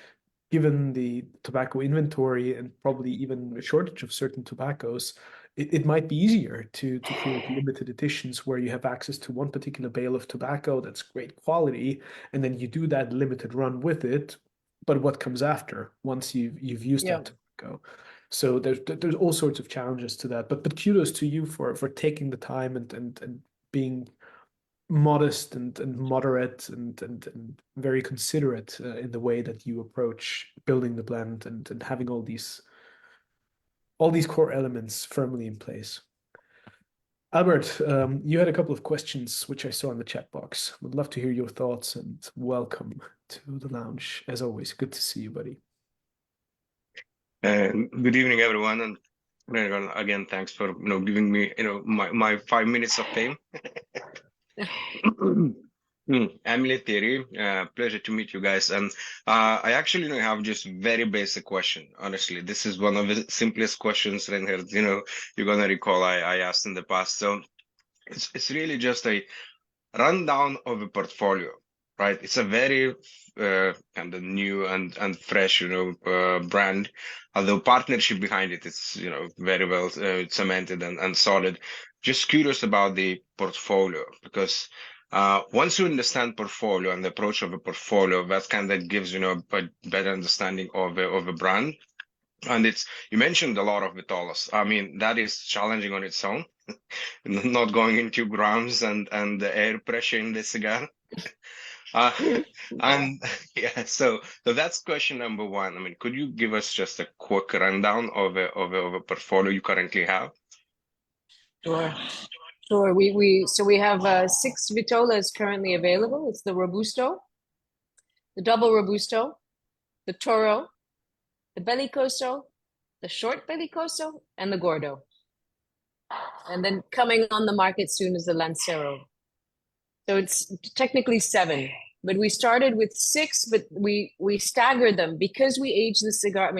given the tobacco inventory and probably even a shortage of certain tobaccos, it might be easier to create limited editions where you have access to one particular bale of tobacco that's great quality, and then you do that limited run with it. But what comes after once you've used Yeah. that tobacco? So there's all sorts of challenges to that. But kudos to you for taking the time and being modest and moderate and very considerate in the way that you approach building the blend and having all these core elements firmly in place. Albert, you had a couple of questions which I saw in the chat box. Would love to hear your thoughts, and welcome to the lounge. As always, good to see you, buddy. Good evening, everyone, and again, thanks for giving me my 5 minutes of fame. Emily, Thierry, pleasure to meet you guys. And I actually have just very basic question. Honestly, this is one of the simplest questions, Reinhard, you're gonna recall I asked in the past. So it's really just a rundown of a portfolio, right? It's a very kind of new and fresh, brand. Although partnership behind it is, very well cemented and solid. Just curious about the portfolio, because once you understand portfolio and the approach of a portfolio, that kind of gives a better understanding of a brand. And you mentioned a lot of vitolas. I mean, that is challenging on its own, not going into grams and the air pressure in the cigar. And yeah, so that's question number one. I mean, could you give us just a quick rundown of a portfolio you currently have? Sure. Sure. We have 6 vitolas currently available. It's the Robusto, the double Robusto, the Toro, the Bellicoso, the short Bellicoso, and the Gordo. And then coming on the market soon is the Lancero. So it's technically 7, but we started with 6, but we staggered them because we aged the cigar.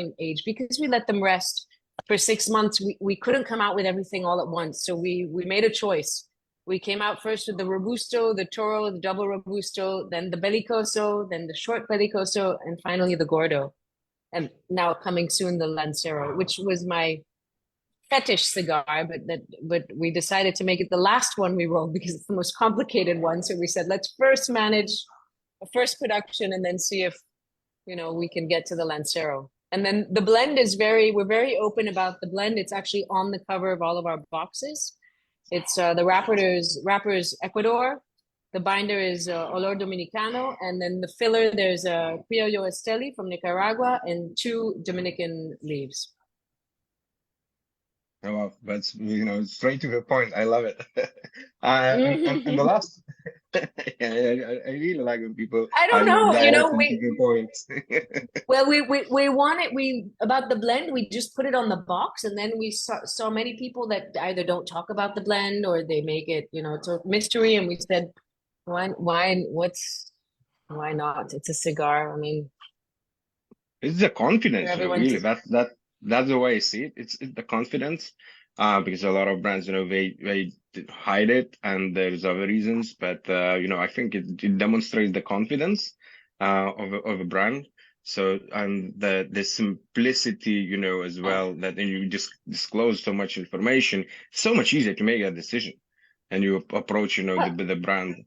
Because we let them rest for 6 months. We couldn't come out with everything all at once. So we made a choice. We came out first with the Robusto, the Toro, the double Robusto, then the Bellicoso, then the short Bellicoso, and finally the Gordo. And now coming soon, the Lancero, which was my fetish cigar, but we decided to make it the last one we rolled because it's the most complicated one. So we said, let's first manage a first production and then see if we can get to the Lancero. And then the blend we're very open about the blend. It's actually on the cover of all of our boxes. It's the wrapper is Ecuador, the binder is Olor Dominicano, and then the filler there's Criollo Esteli from Nicaragua and 2 Dominican leaves. Oh, wow, that's straight to the point. I love it. And the last, yeah, I really like when people. I don't know, to the point. Well, we want it. About the blend, we just put it on the box, and then we saw many people that either don't talk about the blend or they make it, it's a mystery. And we said, why not? It's a cigar. I mean, It's the confidence, really. Everyone's- That's the way I see it. It's the confidence, because a lot of brands, they hide it, and there's other reasons. But I think it demonstrates the confidence of a brand. So, and the simplicity, as well, that then you just disclose so much information. It's so much easier to make a decision, and you approach, the brand.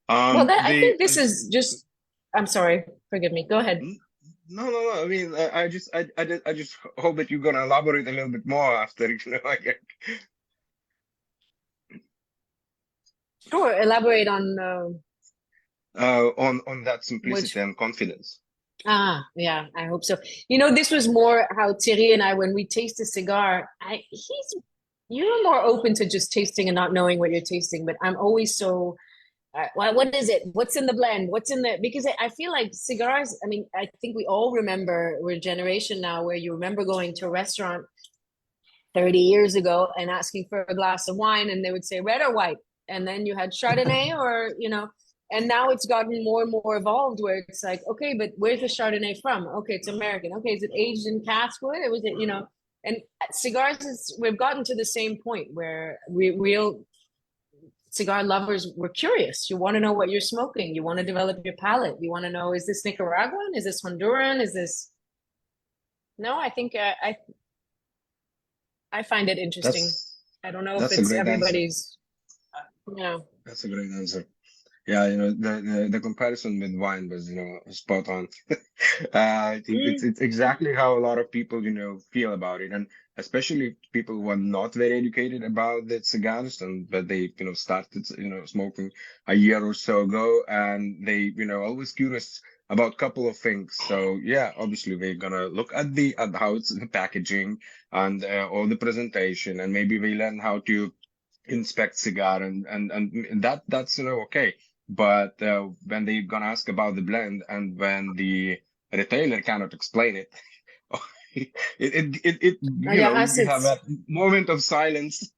I think this is just. I'm sorry. Forgive me. Go ahead. No. I mean, I just hope that you're gonna elaborate a little bit more after, Sure. Elaborate on. On that simplicity and confidence. Yeah, I hope so. This was more how Thierry and I, when we taste a cigar, you're more open to just tasting and not knowing what you're tasting, but I'm always so. What is it? What's in the blend? What's in because I feel like cigars, I think we all remember, we're a generation now where you remember going to a restaurant 30 years ago and asking for a glass of wine and they would say red or white. And then you had Chardonnay or, and now it's gotten more and more evolved where it's like, okay, but where's the Chardonnay from? Okay, it's American. Okay, is it aged in cask wood? Or was it, and cigars, we've gotten to the same point where cigar lovers were curious. You want to know what you're smoking. You want to develop your palate. You want to know, is this Nicaraguan? Is this Honduran? Is this? No, I think I find it interesting. I don't know if That's a it's great answer. everybody's. Yeah. That's a great answer. Yeah, the comparison with wine was, spot on. I think it's exactly how a lot of people, feel about it, and especially people who are not very educated about the cigars, but they, started, smoking a year or so ago, and they, always curious about a couple of things. So yeah, obviously we're gonna look at how it's the packaging and all the presentation, and maybe we learn how to inspect cigar and that's okay, but when they're gonna ask about the blend and when the retailer cannot explain it, Oh, yeah, us we have it's a moment of silence,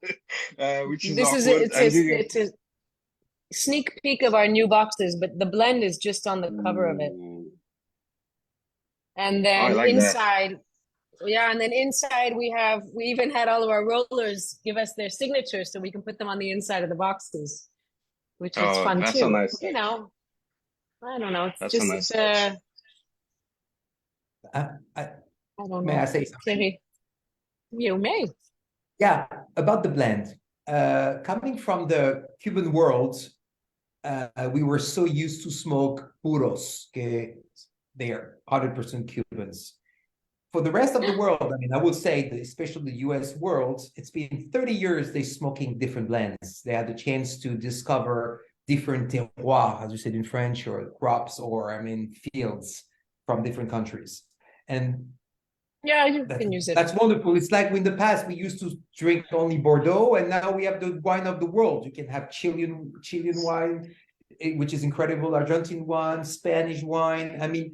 which is this is awkward. it's a sneak peek of our new boxes, but the blend is just on the cover of it. Ooh, And I then like that. inside, yeah, and then inside we even had all of our rollers give us their signatures so we can put them on the inside of the boxes, which was Oh, fun that's a too. nice You touch. know, I don't know. It's That's a nice just touch. I, I don't may I know. say something? Thierry, you may. Yeah, about the blend. Coming from the Cuban world, we were so used to smoke puros, que they are 100% Cubans. For the rest of the world, I mean, I would say that especially the US world, it's been 30 years they smoking different blends. They had the chance to discover different terroirs, as you said in French, or crops, or I mean, fields from different countries. And Yeah, you can use it. that's wonderful. It's like in the past we used to drink only Bordeaux, and now we have the wine of the world. You can have Chilean wine, which is incredible, Argentine wine, Spanish wine. I mean,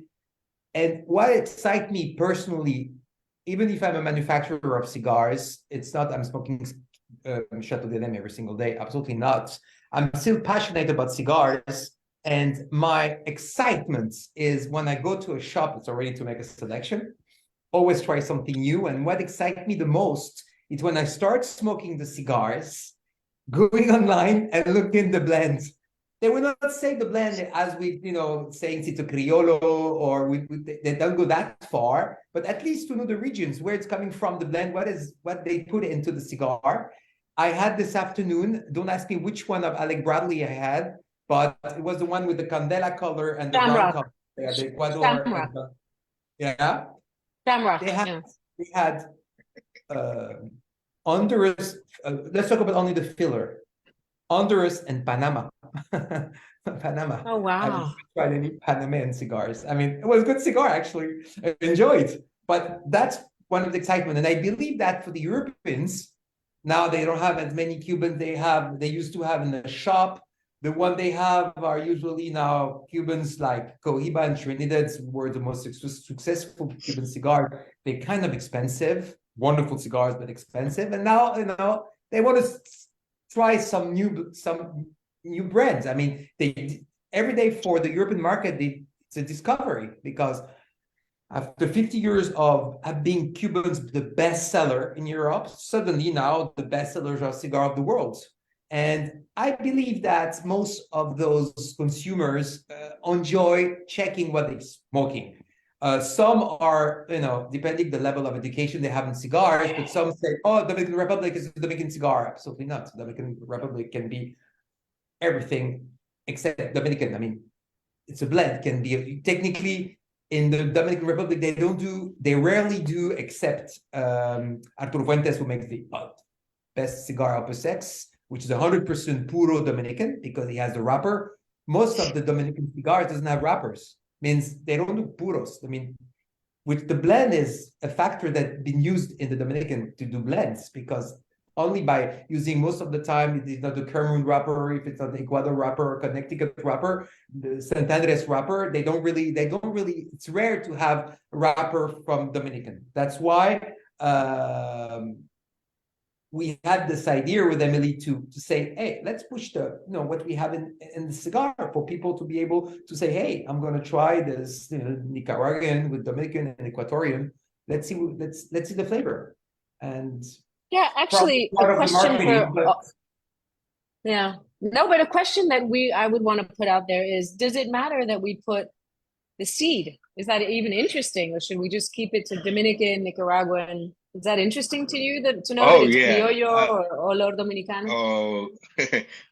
and what excites me personally, even if I'm a manufacturer of cigars, it's not I'm smoking Chateau Diadem every single day. Absolutely not. I'm still passionate about cigars, and my excitement is when I go to a shop that's already to make a selection. Always try something new. And what excites me the most is when I start smoking the cigars, going online and looking the blends. They will not say the blend as we, saying Cito Criollo, or they don't go that far, but at least to know the regions where it's coming from, the blend, what they put into the cigar. I had this afternoon, don't ask me which one of Alec Bradley I had, but it was the one with the Candela color and the brown Shamrock. color. Yeah, the Ecuador. Shamrock. Yeah. Shamrock. They had Honduras. Let's talk about only the filler. Honduras and Panama. Panama. Oh, I haven't wow. tried any Panamanian cigars. I mean, it was a good cigar, actually. I enjoyed. But that's one of the excitement. And I believe that for the Europeans, now they don't have as many Cubans they used to have in the shop. The one they have are usually now Cubans like Cohiba and Trinidad were the most successful Cuban cigar. They're kind of expensive, wonderful cigars, but expensive. And now, they want to try some new brands. I mean, every day for the European market, it's a discovery, because after 50 years of being Cubans the best seller in Europe, suddenly now the best sellers are cigar of the world. And I believe that most of those consumers enjoy checking what they're smoking. Some are, depending the level of education they have in cigars, but some say, oh, Dominican Republic is a Dominican cigar. Absolutely not. Dominican Republic can be everything except Dominican. I mean, it's a blend. It can be technically in the Dominican Republic, they rarely do, except Arturo Fuentes, who makes the best cigar Opus X, which is 100% puro Dominican, because he has the wrapper. Most of the Dominican cigars doesn't have wrappers. Means they don't do puros. I mean, which the blend is a factor that's been used in the Dominican to do blends, because only by using most of the time, it is not the Cameroon wrapper, if it's not the Ecuador wrapper or Connecticut wrapper, the St. Andres wrapper, they don't really, it's rare to have a wrapper from Dominican. That's why we had this idea with Emily to say, hey, let's push what we have in the cigar for people to be able to say, hey, I'm going to try this Nicaraguan with Dominican and Ecuadorian. Let's see the flavor. And Yeah, actually, a question Yeah. No, but a question that I would want to put out there is, does it matter that we put the seed? Is that even interesting, or should we just keep it to Dominican, Nicaraguan? Is that interesting to you to know that Oh it's yeah. criollo or olor dominicano? Oh,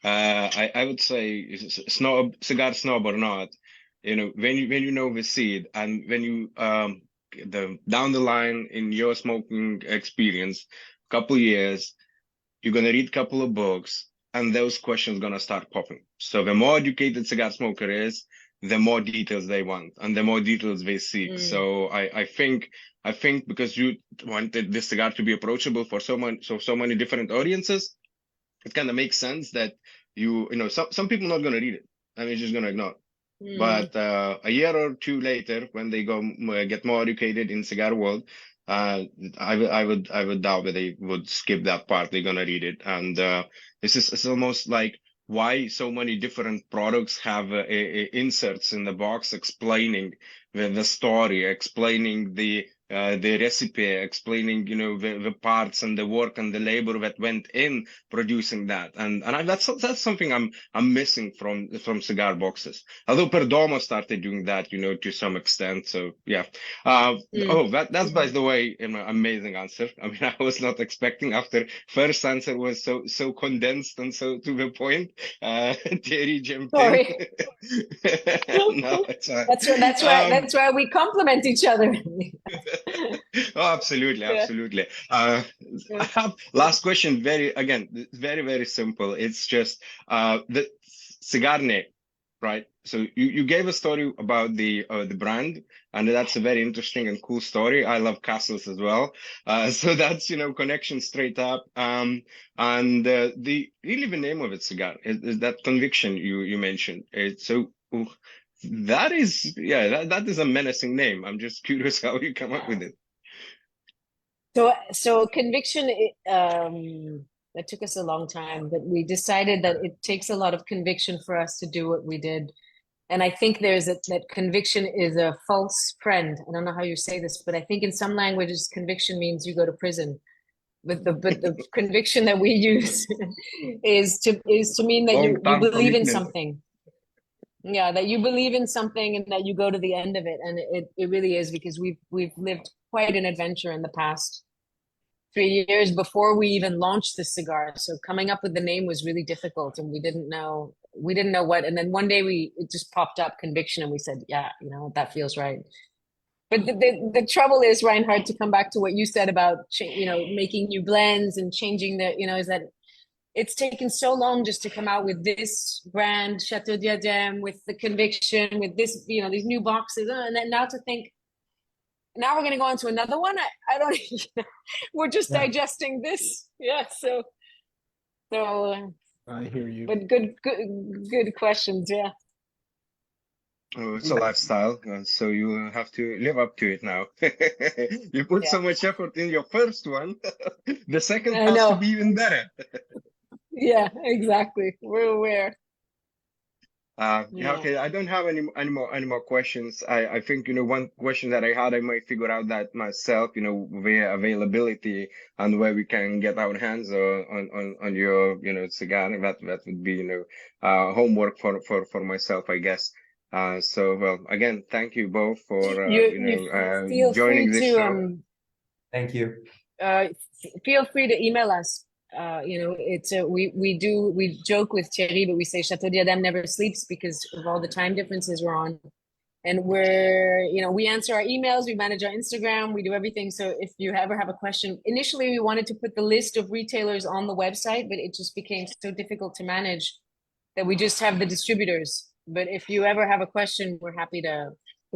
I would say cigar snob or not, when you know the seed and when you the down the line in your smoking experience, couple years, you're gonna read a couple of books and those questions gonna start popping. So the more educated cigar smoker is, the more details they want and the more details they seek. Mm. So I think because you wanted this cigar to be approachable for so many different audiences, it kind of makes sense that some people not going to read it and they're just going to ignore it. Mm. But a year or two later, when they go get more educated in cigar world, I would doubt that they would skip that part. They're gonna read it, and it's almost like why so many different products have inserts in the box explaining the story, explaining the recipe, explaining the parts and the work and the labor that went in producing that, and that's something I'm missing from cigar boxes. Although Perdomo started doing that, to some extent. So yeah. Oh, that's by the way an amazing answer. I mean, I was not expecting after first answer was so condensed and so to the point. Thierry jumped in. Sorry. No, it's That's why we complement each other. Oh, absolutely, Yeah. absolutely. I have last question. Very, very simple. It's just the cigar name, right? So you gave a story about the brand, and that's a very interesting and cool story. I love castles as well. So that's connection straight up. And the name of it, cigar, is that conviction you mentioned. It's so. That is, yeah, that is a menacing name. I'm just curious how you come up with it. So conviction, that took us a long time, but we decided that it takes a lot of conviction for us to do what we did. And I think that conviction is a false friend. I don't know how you say this, but I think in some languages, conviction means you go to prison. But the conviction that we use is to mean that you Long-term believe in commitment. something. Yeah, that you believe in something and that you go to the end of it. And it really is, because we've lived quite an adventure in the past 3 years before we even launched the cigar. So coming up with the name was really difficult, and we didn't know what. And then one day it just popped up, conviction, and we said, yeah, that feels right. But the trouble is, Reinhard, to come back to what you said about making new blends and changing is that it's taken so long just to come out with this brand, Chateau Diadem, with the conviction, with this, these new boxes, and then now to think, now we're going to go on to another one. I don't, we're just digesting this. Yeah. So I hear you. but good questions. Yeah. Oh, it's a lifestyle, so you have to live up to it now. You put so much effort in your first one, the second I has know. to be even better. Yeah, exactly. We're aware. Yeah, okay. I don't have any more questions. I think one question that I had, I might figure out that myself, via availability and where we can get our hands on your cigar. That would be homework for myself, I guess. So well, again, thank you both for You feel free joining this show. to Thank you. feel free to email us. It's we joke with Thierry, but we say Chateau Diadem never sleeps because of all the time differences we're on. And we answer our emails, we manage our Instagram, we do everything. So if you ever have a question, initially we wanted to put the list of retailers on the website, but it just became so difficult to manage that we just have the distributors. But if you ever have a question, we're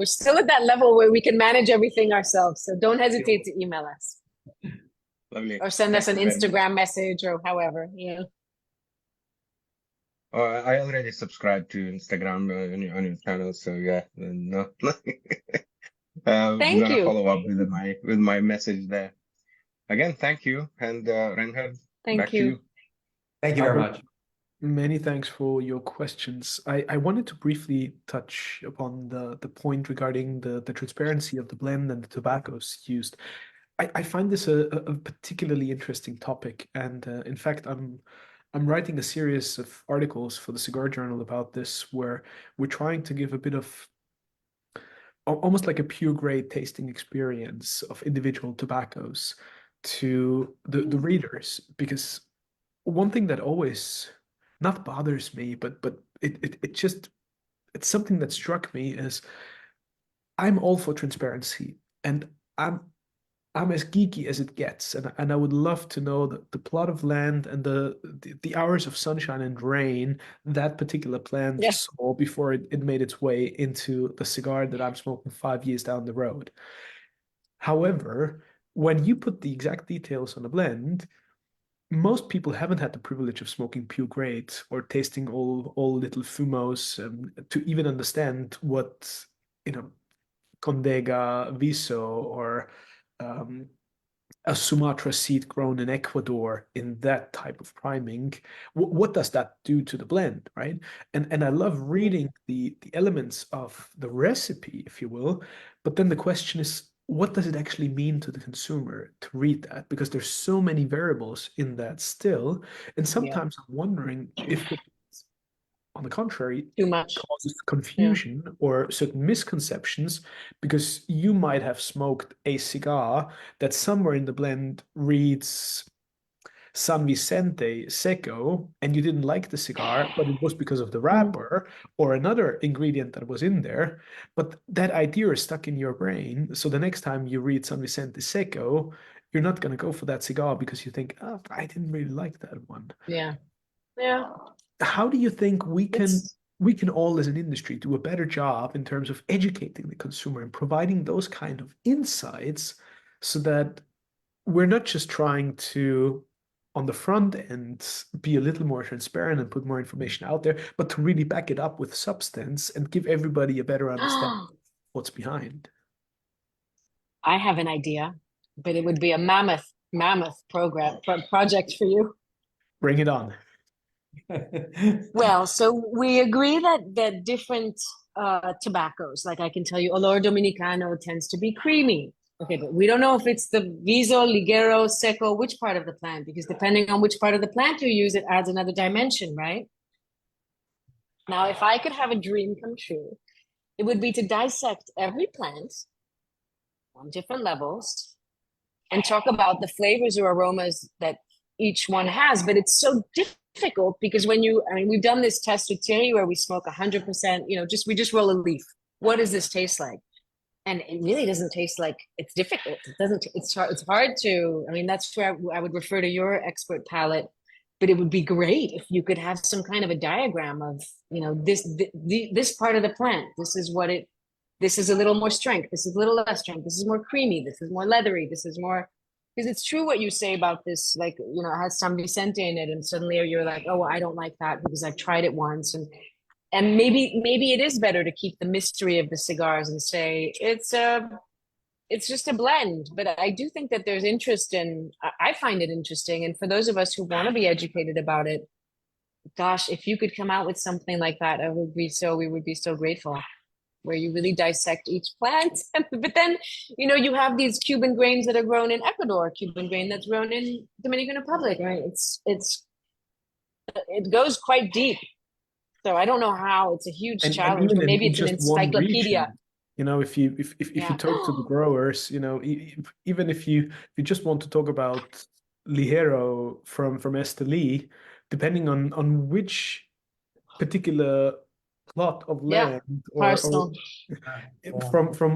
still at that level where we can manage everything ourselves. So don't hesitate to email us. Lovely. Or send us an Thank you very much. Instagram message or however, Oh, I already subscribed to Instagram on your channel, so yeah, no. I'm Thank gonna you. follow up with my message there. Again, thank you, and Reinhard, Thank back to you. you. Thank you very Albert, much. many thanks for your questions. I wanted to briefly touch upon the point regarding the transparency of the blend and the tobaccos used. I find this a particularly interesting topic, and in fact, I'm writing a series of articles for the Cigar Journal about this, where we're trying to give a bit of almost like a pure grade tasting experience of individual tobaccos to the readers. Because one thing that always not bothers me, but it just it's something that struck me is I'm all for transparency, and I'm I'm as geeky as it gets, and I would love to know the plot of land and the hours of sunshine and rain that particular plant Yeah. saw before it made its way into the cigar that I'm smoking 5 years down the road. However, when you put the exact details on a blend, most people haven't had the privilege of smoking pure grade or tasting all little fumos, to even understand what, you know, Condega Viso or um, a Sumatra seed grown in Ecuador in that type of priming. What does that do to the blend, right? And I love reading the elements of the recipe, if you will, but then the question is, what does it actually mean to the consumer to read that? Because there's so many variables in that still, and Yeah. sometimes I'm wondering if it, on the contrary, Too much. causes Yeah. confusion or certain misconceptions, because you might have smoked a cigar that somewhere in the blend reads San Vicente Seco, and you didn't like the cigar, but it was because of the Mm. wrapper or another ingredient that was in there. But that idea is stuck in your brain. So the next time you read San Vicente Seco, you're not going to go for that cigar because you think, oh, I didn't really like that one. Yeah. Yeah. How do you think It's we can all as an industry do a better job in terms of educating the consumer and providing those kind of insights, so that we're not just trying to, on the front end, be a little more transparent and put more information out there, but to really back it up with substance and give everybody a better understanding of what's behind? I have an idea, but it would be a mammoth project for you. Bring it on. Well, so we agree that different tobaccos, like I can tell you, Olor Dominicano tends to be creamy. Okay, but we don't know if it's the Viso, Ligero, Seco, which part of the plant, because depending on which part of the plant you use, it adds another dimension, right? Now, if I could have a dream come true, it would be to dissect every plant on different levels and talk about the flavors or aromas that each one has. But it's so difficult because I mean, we've done this test with Thierry where we smoke 100%, we just roll a leaf. What does this taste like? And it really doesn't taste like, it's difficult. It doesn't, it's hard to, I mean, that's where I would refer to your expert palate, but it would be great if you could have some kind of a diagram of, this part of the plant. This is a little more strength. This is a little less strength. This is more creamy. This is more leathery. This is more, because it's true what you say about this, like, it has San Vicente in it. And suddenly you're like, oh, I don't like that because I've tried it once. And maybe it is better to keep the mystery of the cigars and say it's just a blend. But I do think that there's interest I find it interesting. And for those of us who want to be educated about it, gosh, if you could come out with something like that, we would be so grateful, where you really dissect each plant. But then, you have these Cuban grains that are grown in Ecuador, Cuban grain that's grown in Dominican Republic, right? It goes quite deep. So I don't know how. It's a huge And challenge, even but maybe in it's an just one encyclopedia. region, if you Yeah. talk to the growers, even if you just want to talk about Ligero from Esteli, depending on which particular plot of Yeah. land, or Parcel.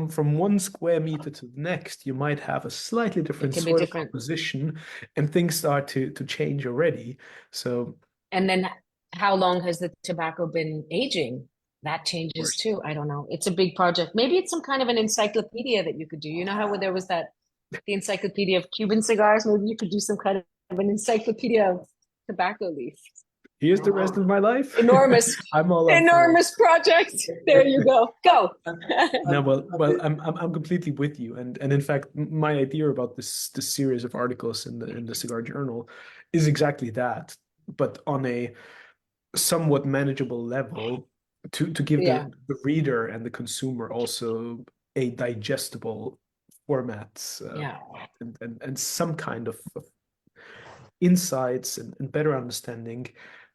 from 1 square meter to the next, you might have a slightly It different can be soil different. composition, and things start to change already. So, And then how long has the tobacco been aging? That of changes course. too. I don't know. It's a big project. Maybe it's some kind of an encyclopedia that you could do. You know how there was the encyclopedia of Cuban cigars? Maybe you could do some kind of an encyclopedia of tobacco leaves. Here's the rest of my life. Enormous, I'm all up for it. enormous project. There you go. Go. No, well, I'm completely with you, and in fact, my idea about this series of articles in the Cigar Journal is exactly that, but on a somewhat manageable level, to give Yeah. the reader and the consumer also a digestible format, Yeah. and some kind of insights and better understanding,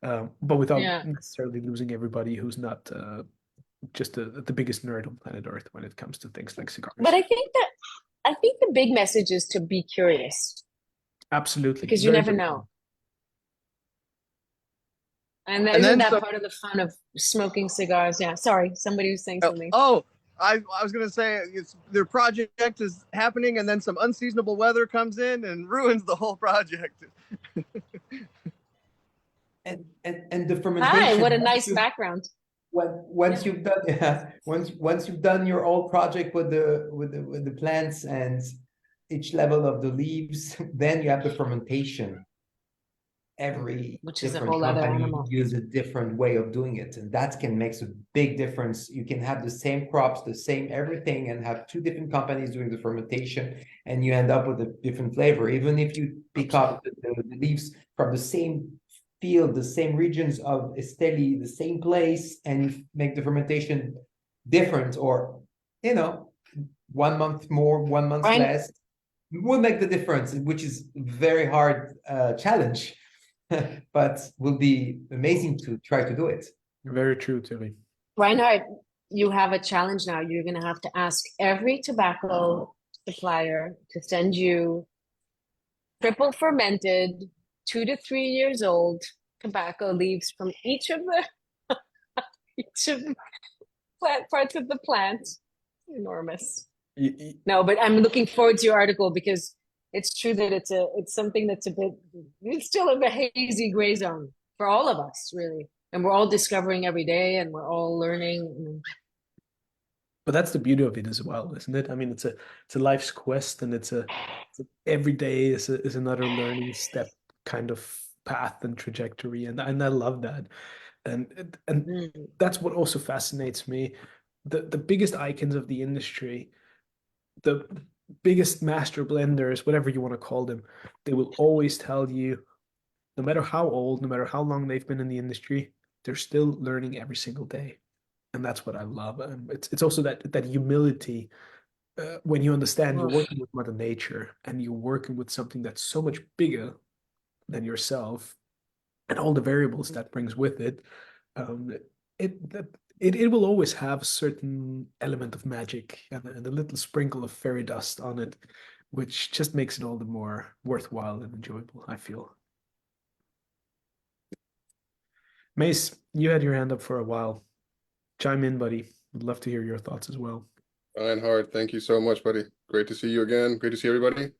but without Yeah. necessarily losing everybody who's not just the biggest nerd on planet Earth when it comes to things like But cigars. I think the big message is to be curious Absolutely, because you very never big. know. And And isn't then that some. part of the fun of smoking cigars? Yeah. Sorry, somebody was saying something. Oh, I was gonna say their project is happening, and then some unseasonable weather comes in and ruins the whole project. And the Hi, fermentation. what a nice background. Once you've done once you've done your whole project with the plants and each level of the leaves, then you have the fermentation. Every Which is a different whole other company animal. use a different way of doing it, and that can make a big difference. You can have the same crops, the same everything, and have two different companies doing the fermentation, and you end up with a different flavor. Even if you pick up the leaves from the same field, the same regions of Esteli, the same place, and you make the fermentation different, or 1 month more, 1 month Right? less, will make the difference, which is very hard challenge. But will be amazing to try to do it. Very true, Thierry. Reinhard, you have a challenge now. You're going to have to ask every tobacco supplier to send you triple fermented, 2 to 3 years old tobacco leaves from each of the plant parts of the plant. Enormous. No, but I'm looking forward to your article because it's true that it's something that's it's still a hazy gray zone for all of us, really. And we're all discovering every day and we're all learning. But that's the beauty of it as well, isn't it? I mean, it's a life's quest, and every day is another learning step kind of path and trajectory, and I love that, and that's what also fascinates me. The biggest icons of the industry, the biggest master blenders, whatever you want to call them, they will always tell you, no matter how old, no matter how long they've been in the industry, they're still learning every single day. And that's what I love. It's also that humility when you understand you're working with Mother Nature and you're working with something that's so much bigger than yourself and all the variables that brings with it. It it will always have a certain element of magic and a little sprinkle of fairy dust on it, which just makes it all the more worthwhile and enjoyable, I feel. Mace, you had your hand up for a while. Chime in, buddy. Would love to hear your thoughts as well. Reinhard, thank you so much, buddy. Great to see you again. Great to see everybody.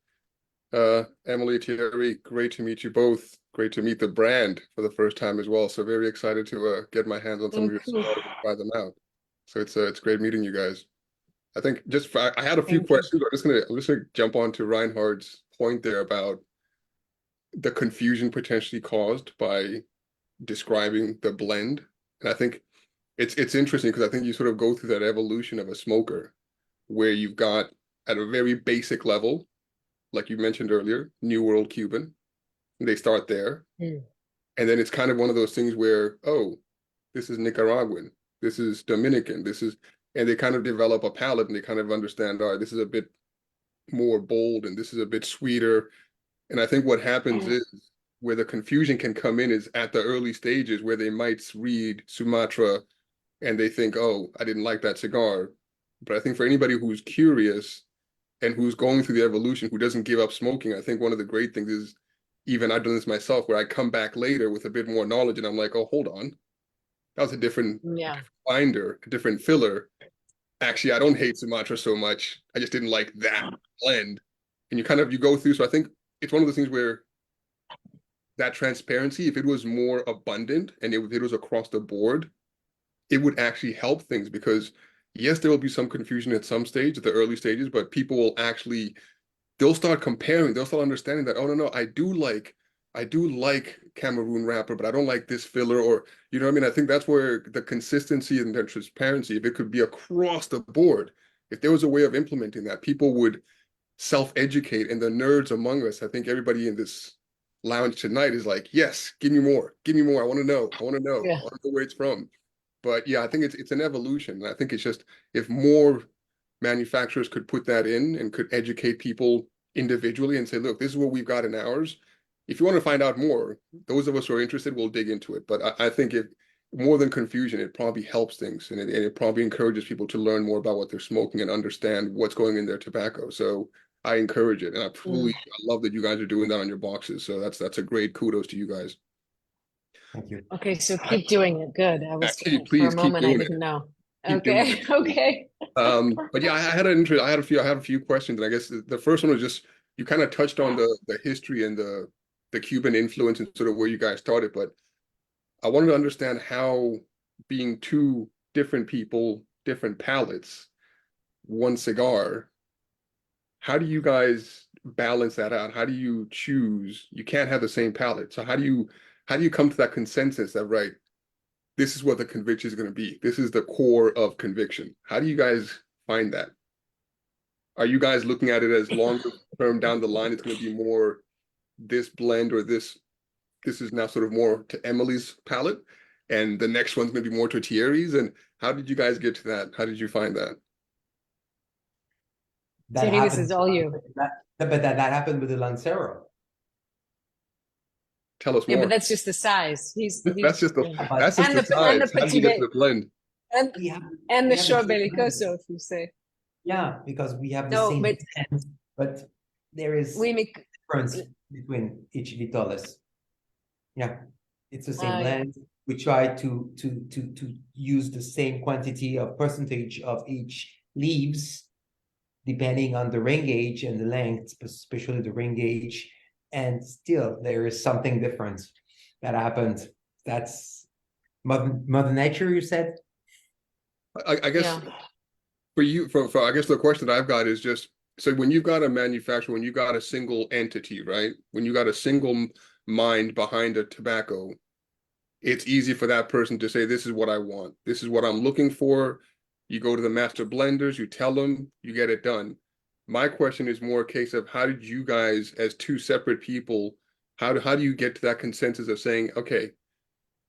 Emily, Thierry, great to meet you both. Great to meet the brand for the first time as well. So very excited to get my hands on some of your cigars and try them out. So it's great meeting you guys. I think I had a few questions. I'm just gonna jump on to Reinhard's point there about the confusion potentially caused by describing the blend. And I think it's interesting because I think you sort of go through that evolution of a smoker where you've got at a very basic level, like you mentioned earlier, New World Cuban. They start there. And then it's kind of one of those things where, oh, this is Nicaraguan, this is Dominican, and they kind of develop a palate and they kind of understand, all right, this is a bit more bold and this is a bit sweeter. And I think what happens is where the confusion can come in is at the early stages where they might read Sumatra and they think, oh, I didn't like that cigar. But I think for anybody who's curious and who's going through the evolution, who doesn't give up smoking, I think one of the great things is, even I've done this myself, where I come back later with a bit more knowledge and I'm like, oh, hold on. That was a different binder, a different filler. Actually, I don't hate Sumatra so much. I just didn't like that blend. And you go through. So I think it's one of those things where that transparency, if it was more abundant and if it was across the board, it would actually help things because yes, there will be some confusion at some stage, at the early stages, but people will they'll start comparing, they'll start understanding that, oh no, I do like Cameroon wrapper, but I don't like this filler, or you know what I mean? I think that's where the consistency and the transparency, if it could be across the board, if there was a way of implementing that, people would self-educate, and the nerds among us, I think everybody in this lounge tonight is like, yes, give me more, I want to know, I want to know where it's from. But yeah, I think it's an evolution. I think it's just if more manufacturers could put that in and could educate people individually and say, look, this is what we've got in ours. if you want to find out more, those of us who are interested will dig into it. But I think it more than confusion, it probably helps things, and it probably encourages people to learn more about what they're smoking and understand what's going in their tobacco. So I encourage it, and I love that you guys are doing that on your boxes. So that's a great kudos to you guys. Thank you. Okay, so keep doing it. Good. I was Actually, for a please keep moment I doing didn't it. know. Keep doing Okay, okay. But yeah, I had a few questions, and I guess the first one was just you kind of touched on the history and the Cuban influence and sort of where you guys started, but I wanted to understand how being two different people, different palates, one cigar, how do you guys balance that out? How do you choose? You can't have the same palate. So how do you come to that consensus that, right, this is what the conviction is going to be? This is the core of conviction. How do you guys find that? Are you guys looking at it as longer term down the line, it's going to be more this blend, or this is now sort of more to Emily's palate, and the next one's going to be more to Thierry's? And how did you guys get to that? How did you find that? That Thierry, this happened, is all you. but that happened with the Lancero. Tell us Yeah, more. but that's just the size. That's just the yeah. that's just And the the and the size. How did you petit get to bit the blend? and We have, and we the have short the same blend. bellicoso, if you say. Yeah, because we have the No, same but blend, but there is we make difference between each vitoles. Yeah, it's the same yeah. blend. We try to use the same quantity of percentage of each leaves, depending on the ring gauge and the length, especially the ring gauge. And still, there is something different that happened. That's Mother Nature, you said? I guess Yeah. for you, for I guess the question that I've got is just, so when you've got a manufacturer, when you got a single entity, right? When you got a single mind behind a tobacco, it's easy for that person to say, this is what I want. This is what I'm looking for. You go to the master blenders, you tell them, you get it done. My question is more a case of, how did you guys, as two separate people, how do you get to that consensus of saying, okay,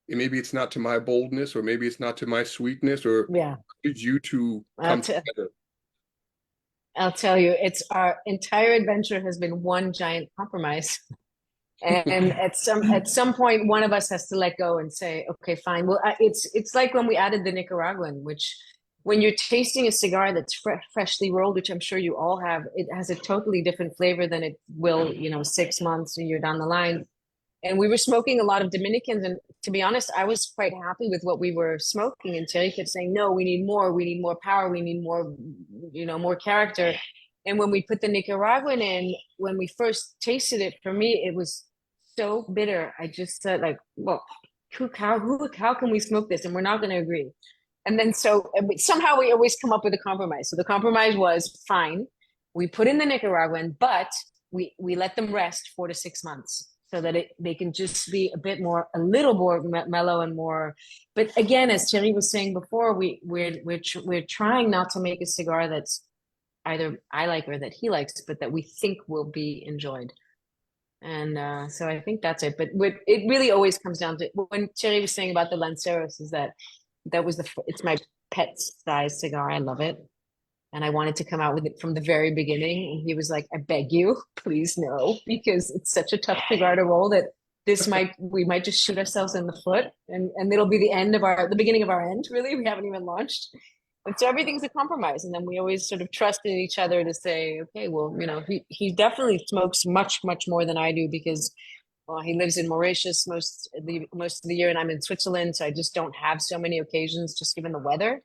maybe it's not to my boldness, or maybe it's not to my sweetness, or Yeah. did you two come together? I'll tell you, it's our entire adventure has been one giant compromise. And at some point, one of us has to let go and say, okay, fine. Well, it's like when we added the Nicaraguan, which when you're tasting a cigar that's freshly rolled, which I'm sure you all have, it has a totally different flavor than it will, 6 months, a year down the line. And we were smoking a lot of Dominicans, and to be honest, I was quite happy with what we were smoking. And Thierry kept saying, "No, we need more power, we need more, more character." And when we put the Nicaraguan in, when we first tasted it, for me, it was so bitter. I just said, like, well, how can we smoke this? And we're not going to agree. And then somehow we always come up with a compromise. So the compromise was, fine, we put in the Nicaraguan, but we let them rest 4 to 6 months so that they can just be a little more mellow and more. But again, as Thierry was saying before, we're trying not to make a cigar that's either I like or that he likes, but that we think will be enjoyed. And so I think that's it. But it really always comes down to, when Thierry was saying about the Lanceros, is that was it's my pet size cigar. I love it. And I wanted to come out with it from the very beginning. And he was like, I beg you, please no, because it's such a tough cigar to roll that we might just shoot ourselves in the foot, and it'll be the beginning of our end, really. We haven't even launched. And so everything's a compromise. And then we always sort of trusted each other to say, okay, well, he definitely smokes much, much more than I do, because he lives in Mauritius most of the year, and I'm in Switzerland. So I just don't have so many occasions, just given the weather.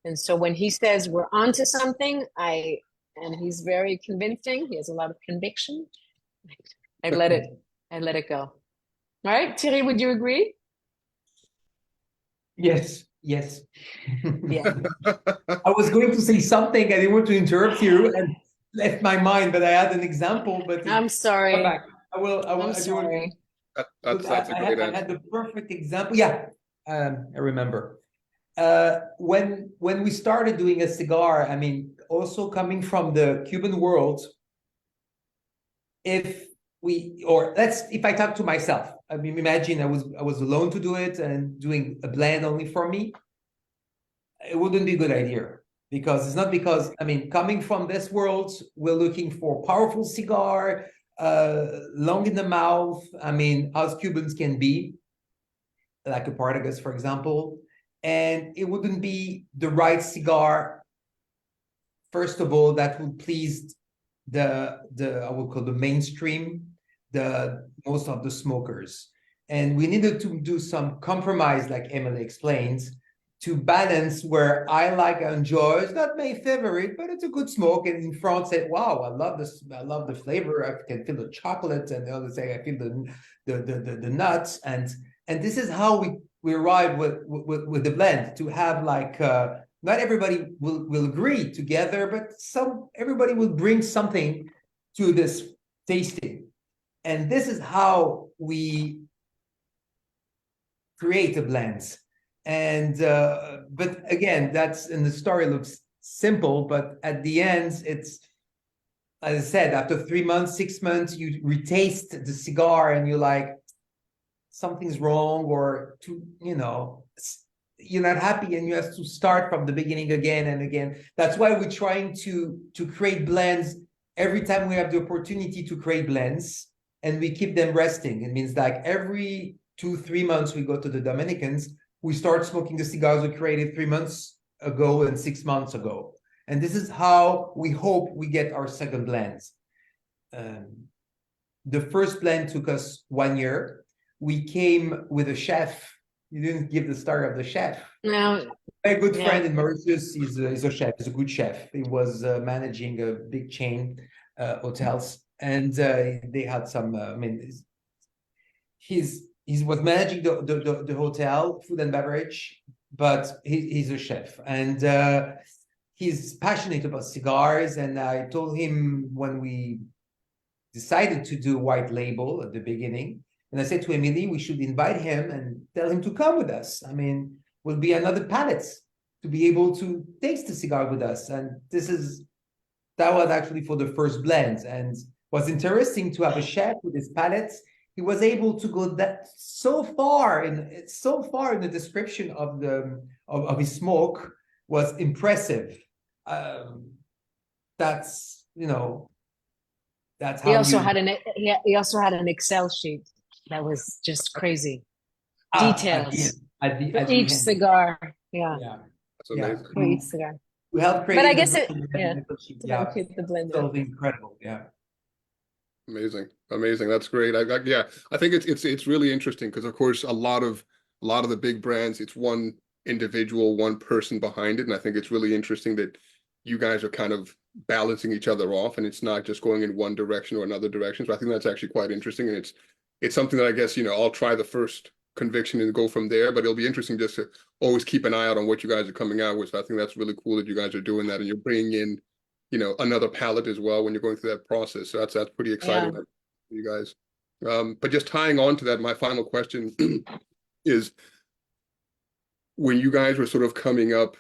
And so when he says we're onto something, and he's very convincing, he has a lot of conviction, I let it go. All right, Thierry, would you agree? Yes. Yeah. I was going to say something. I didn't want to interrupt you and left my mind, but I had an example. But I'm sorry. Come back. I will. I'm sorry. That's a great answer. I had the perfect example. Yeah, I remember. When we started doing a cigar, I mean, also coming from the Cuban world, if I talk to myself, I mean, imagine I was alone to do it and doing a blend only for me, it wouldn't be a good idea, because it's not, because I mean, coming from this world, we're looking for powerful cigar, long in the mouth. I mean, as Cubans can be, like a Partagas, for example, and it wouldn't be the right cigar, first of all, that would please the I would call the mainstream, the most of the smokers. And we needed to do some compromise, like Emily explains, to balance where I like and enjoy. It's not my favorite, but it's a good smoke. And in France, say, "Wow, I love this. I love the flavor. I can feel the chocolate." And the other say, "I feel the nuts." And this is how we arrive with the blend, to have like not everybody will agree together, but everybody will bring something to this tasting. And this is how we create a blend. And but again, and the story looks simple, but at the end, it's, as I said, after 3 months, 6 months, you retaste the cigar and you're like, something's wrong, or you're not happy, and you have to start from the beginning again and again. That's why we're trying to create blends every time we have the opportunity to create blends, and we keep them resting. It means like every 2-3 months we go to the Dominicans, we start smoking the cigars we created 3 months ago and 6 months ago. And this is how we hope we get our second blends. The first blend took us 1 year. We came with a chef. You didn't give the story of the chef. No. My good friend in Mauritius, he's a chef. He's a good chef. He was managing a big chain hotels, and they had some. He was managing the hotel, food and beverage, but he's a chef, and he's passionate about cigars. And I told him when we decided to do white label at the beginning, and I said to Emily, we should invite him and tell him to come with us. I mean, will be another palate to be able to taste the cigar with us. And that was actually for the first blend. And what's interesting to have a chef with his palates. He was able to go so far in the description of his smoke was impressive. That's how he also had an Excel sheet that was just crazy. Details at for each cigar. Yeah. That's amazing. For each cigar. We helped create. But I guess the blend. So incredible. Yeah. Amazing. That's great. I think it's really interesting because, of course, a lot of the big brands, it's one individual, one person behind it, and I think it's really interesting that you guys are kind of balancing each other off, and it's not just going in one direction or another direction. So I think that's actually quite interesting, and it's something that I guess I'll try the first conviction and go from there. But it'll be interesting just to always keep an eye out on what you guys are coming out with. So I think that's really cool that you guys are doing that, and you're bringing in another palette as well when you're going through that process. So that's pretty exciting for you guys. But just tying on to that, my final question is, when you guys were sort of coming up,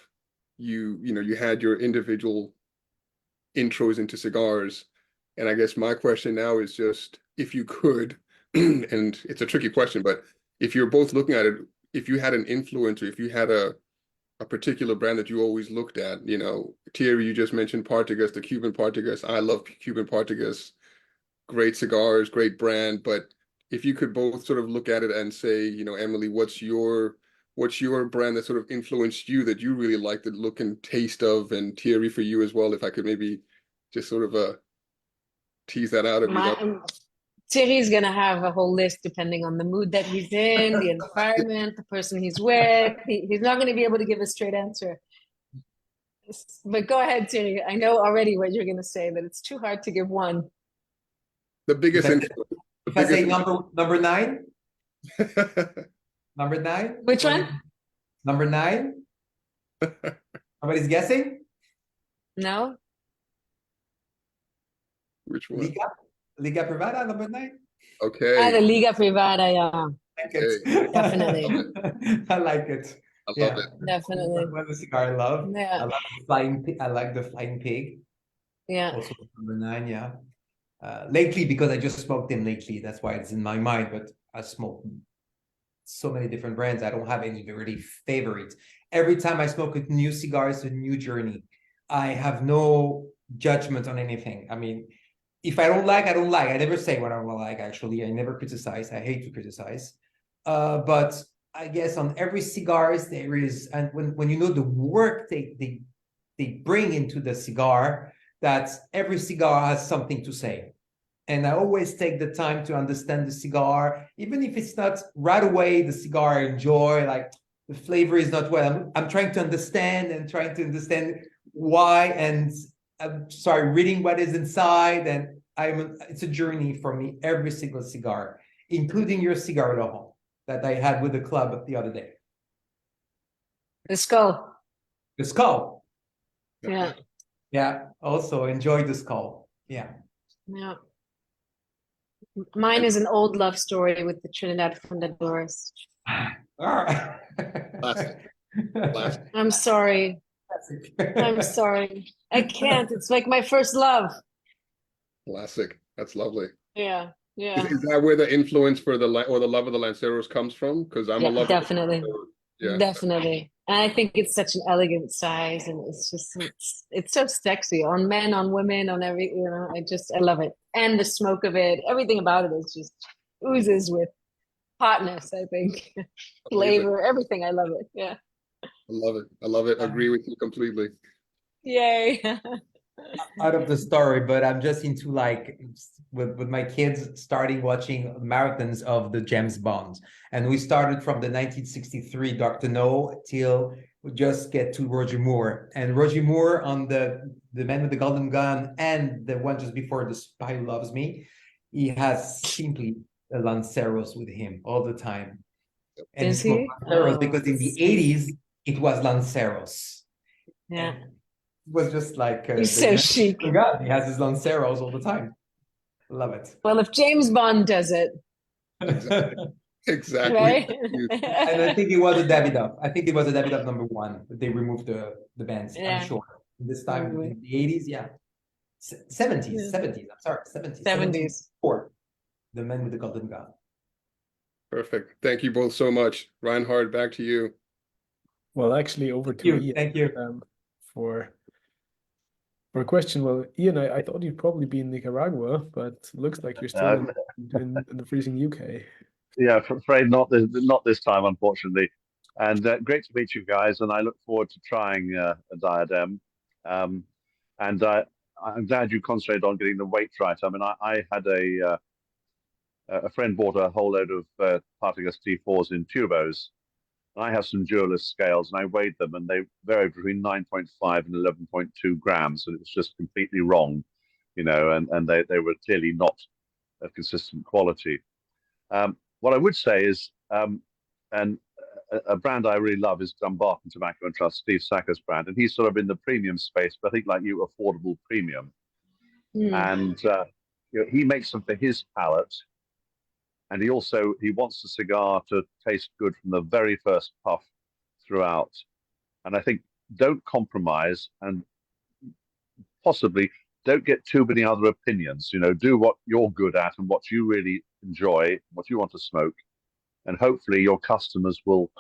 you had your individual intros into cigars. And I guess my question now is just, if you could, and it's a tricky question, but if you're both looking at it, if you had an influence, or if you had a particular brand that you always looked at, Thierry, you just mentioned Partagas, the Cuban Partagas. I love Cuban Partagas. Great cigars, great brand. But if you could both sort of look at it and say, Emily, what's your brand that sort of influenced you, that you really like the look and taste of, and Thierry, for you as well, if I could maybe just sort of tease that out of you. Thierry's gonna have a whole list depending on the mood that he's in, the environment, the person he's with. He's not gonna be able to give a straight answer. But go ahead, Thierry. I know already what you're gonna say, that it's too hard to give one. The biggest influence. If I say number 9? Number 9? Which one? Number 9? Somebody's guessing? No. Which one? Liga Privada, number 9. Okay. The Liga Privada, yeah. I like it. Definitely. I like it. I love it. Definitely. One cigar I love. Yeah. I like the Flying Pig. Yeah. Also number 9, yeah. Lately, because I just smoked them lately, that's why it's in my mind. But I smoked so many different brands. I don't have any really favorites. Every time I smoke a new cigar, it's a new journey. I have no judgment on anything. I mean, if I don't like, I don't like. I never say what I don't like, actually. I never criticize. I hate to criticize. But I guess on every cigars there is, and when you know the work they bring into the cigar, that every cigar has something to say. And I always take the time to understand the cigar, even if it's not right away the cigar I enjoy, like the flavor is not well. I'm trying to understand and trying to understand why, and I'm sorry, reading what is inside. And it's a journey for me, every single cigar, including your cigar, Laurent, that I had with the club the other day. The skull. The skull. Yeah. Yeah. Also enjoy the skull. Yeah. Yeah. Mine is an old love story with the Trinidad Fundadores. All right. Classic. Classic. I'm sorry. I'm sorry. I can't. It's like my first love. Classic. That's lovely. Yeah. Yeah. Is that where the influence for the love of the Lanceros comes from? Because I'm a lover. Definitely. Yeah. Definitely. And I think it's such an elegant size, and it's just it's so sexy on men, on women, on every, I love it. And the smoke of it, everything about it is just oozes with hotness, I think. Flavor, everything. I love it. Yeah. I love it. I love it. I agree with you completely. Yay. Out of the story, but I'm just into, like, with my kids starting watching marathons of the James Bonds, and we started from the 1963 Dr. No till we just get to Roger Moore, and Roger Moore on the Man with the Golden Gun, and the one just before, The Spy Who Loves Me. He has simply a Lanceros with him all the time, and Is he smoked he? Lanceros because in the 80s it was Lanceros. Yeah. And was just like He's so chic. God, he has his Lanceros all the time. Love it. Well, if James Bond does it, Exactly. right? And I think it was a Davidoff. I think it was a Davidoff #1. They removed the bands. Yeah. I'm sure. This time in the 80s, yeah, 70s. I'm sorry, 70s. 74. The Man with the Golden Gun. Perfect. Thank you both so much. Reinhard, back to you. Well, actually, over to Ian. Thank you. For a question. Well, Ian, I thought you'd probably be in Nicaragua, but looks like you're still in the freezing UK. Yeah, afraid not this time, unfortunately. And great to meet you guys, and I look forward to trying a diadem. And I'm glad you concentrated on getting the weight right. I mean, I had a friend bought a whole load of Partagas T4s in tubos. I have some jewelers scales, and I weighed them, and they varied between 9.5 and 11.2 grams, and it was just completely wrong, and they were clearly not of consistent quality. What I would say is, and a brand I really love is Dumbarton Tobacco and Trust, Steve Sacker's brand, and he's sort of in the premium space, but I think like you, affordable premium. And he makes them for his palate. And he wants the cigar to taste good from the very first puff throughout. And I think don't compromise, and possibly don't get too many other opinions. Do what you're good at and what you really enjoy, what you want to smoke. And hopefully your customers will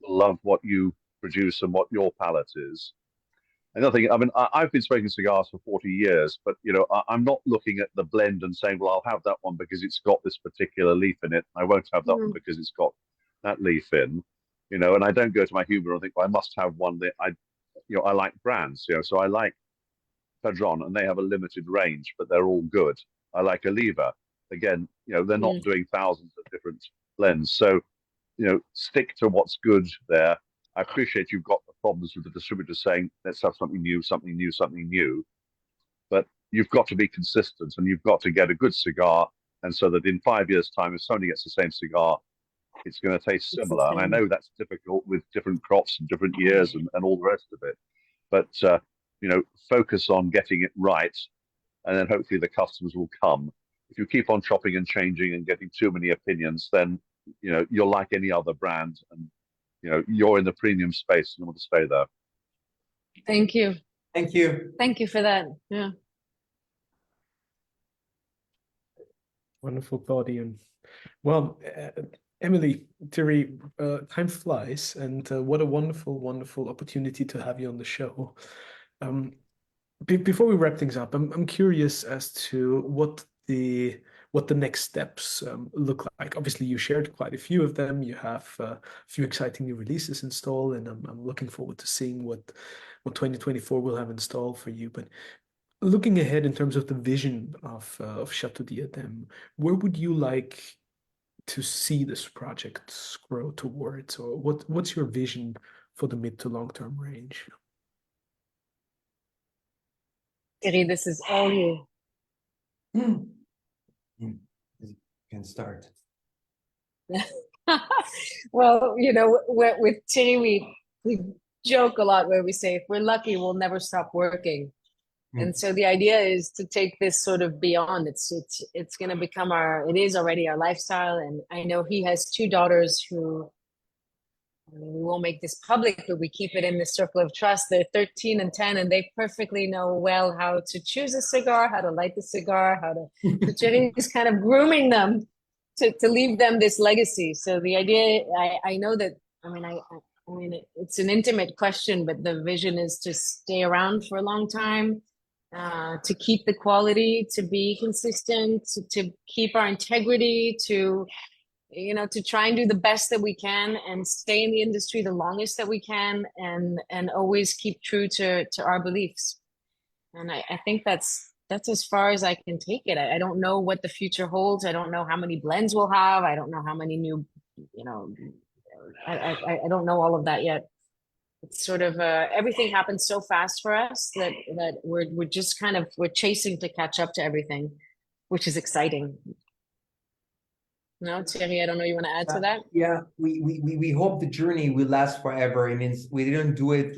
love what you produce and what your palate is. Another thing, I mean, I've been smoking cigars for 40 years, but, I'm not looking at the blend and saying, well, I'll have that one because it's got this particular leaf in it. I won't have that one because it's got that leaf in, and I don't go to my humidor and think, well, I must have one that I like brands, so I like Padron, and they have a limited range, but they're all good. I like Oliva. Again, they're not doing thousands of different blends. So, stick to what's good there. I appreciate you've got the problems with the distributor saying, let's have something new, something new, something new. But you've got to be consistent, and you've got to get a good cigar. And so that in 5 years' time, if somebody gets the same cigar, it's going to taste similar. And I know that's difficult with different crops and different years and all the rest of it. But, focus on getting it right, and then hopefully the customers will come. If you keep on chopping and changing and getting too many opinions, then, you're like any other brand, and you're in the premium space and you want to stay there. Thank you. Thank you. Thank you for that. Yeah. Wonderful thought, Ian. Well, Emily, Thierry, time flies, and what a wonderful, wonderful opportunity to have you on the show. Before we wrap things up, I'm curious as to what the next steps look like. Obviously, you shared quite a few of them. You have a few exciting new releases installed, and I'm looking forward to seeing what 2024 will have installed for you. But looking ahead in terms of the vision of Chateau Diadem, where would you like to see this project grow towards, or what's your vision for the mid to long term range? Thierry, this is all you. You can start. Well, you know, with Thierry, we joke a lot where we say, if we're lucky, we'll never stop working. And so the idea is to take this sort of beyond. It's going to become it is already our lifestyle. And I know he has two daughters who, I mean, we won't make this public, but we keep it in the circle of trust. They're 13 and 10, and they perfectly know well how to choose a cigar, how to light the cigar, how to, Thierry is kind of grooming them to leave them this legacy. So the idea, I know that, I mean, it's an intimate question, but the vision is to stay around for a long time. To keep the quality, to be consistent, to keep our integrity, to try and do the best that we can and stay in the industry the longest that we can, and always keep true to our beliefs. And I think that's as far as I can take it. I don't know what the future holds. I don't know how many blends we'll have. I don't know how many new, I don't know all of that yet. It's sort of everything happens so fast for us that we're just we're chasing to catch up to everything, which is exciting. No, Thierry, I don't know. You want to add to that? Yeah, we hope the journey will last forever. It means we didn't do it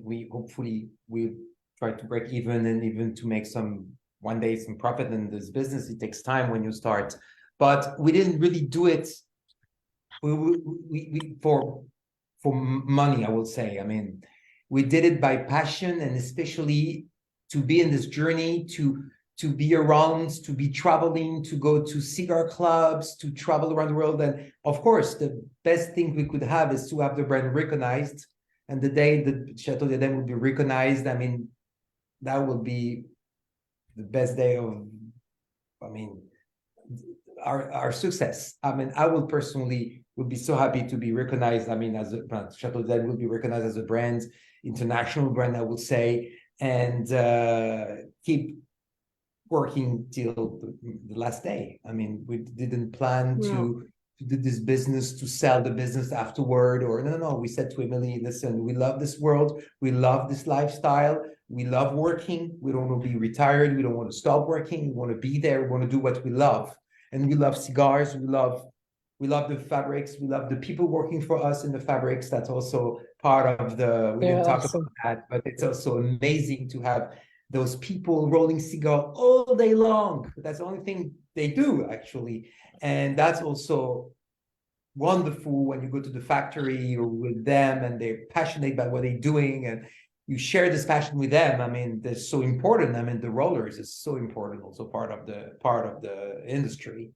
we hopefully we try to break even and even to make one day some profit in this business. It takes time when you start, but we didn't really do it for money, I will say. I mean, we did it by passion, and especially to be in this journey, to be around, to be traveling, to go to cigar clubs, to travel around the world. And of course, the best thing we could have is to have the brand recognized. And the day that Chateau Diadem will be recognized, I mean, that will be the best day of, our success. I mean, I will personally would be so happy to be recognized. I mean, as a brand, Chateau Diadem will be recognized as a brand, international brand, I would say, and keep working till the last day. I mean, we didn't plan to do this business, to sell the business afterward, or no. We said to Emily, listen, we love this world. We love this lifestyle. We love working. We don't want to be retired. We don't want to stop working. We want to be there. We want to do what we love. And we love cigars. We love the fabrics. We love the people working for us in the fabrics. That's also part of we didn't talk about that, but it's also amazing to have those people rolling cigar all day long. That's the only thing they do, actually. And that's also wonderful when you go to the factory or with them and they're passionate about what they're doing and you share this passion with them. I mean, that's so important. I mean, the rollers is so important, also part of the industry.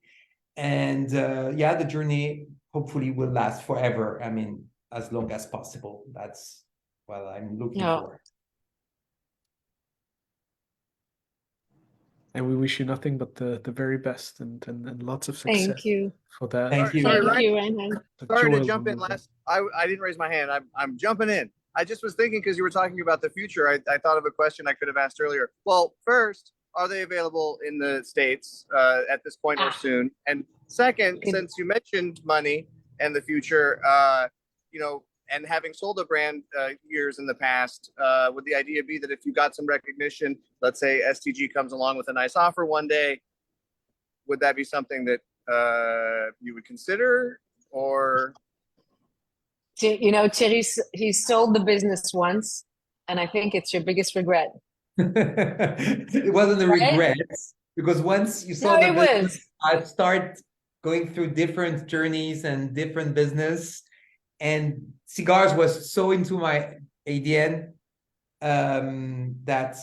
And the journey hopefully will last forever. I mean, as long as possible. That's what I'm looking for. And we wish you nothing but the very best and lots of success. Thank you For that. Thank you. Thank you, Reinhard. Sorry to jump in last. I didn't raise my hand. I'm jumping in. I just was thinking, because you were talking about the future, I thought of a question I could have asked earlier. Well, first, are they available in the States at this point or soon? And second, since you mentioned money and the future, and having sold a brand years in the past, would the idea be that if you got some recognition, let's say STG comes along with a nice offer one day, would that be something that you would consider? Or, Thierry, he sold the business once, and I think it's your biggest regret. It wasn't a regret, because once you saw the business, I start going through different journeys and different business, and cigars was so into my ADN that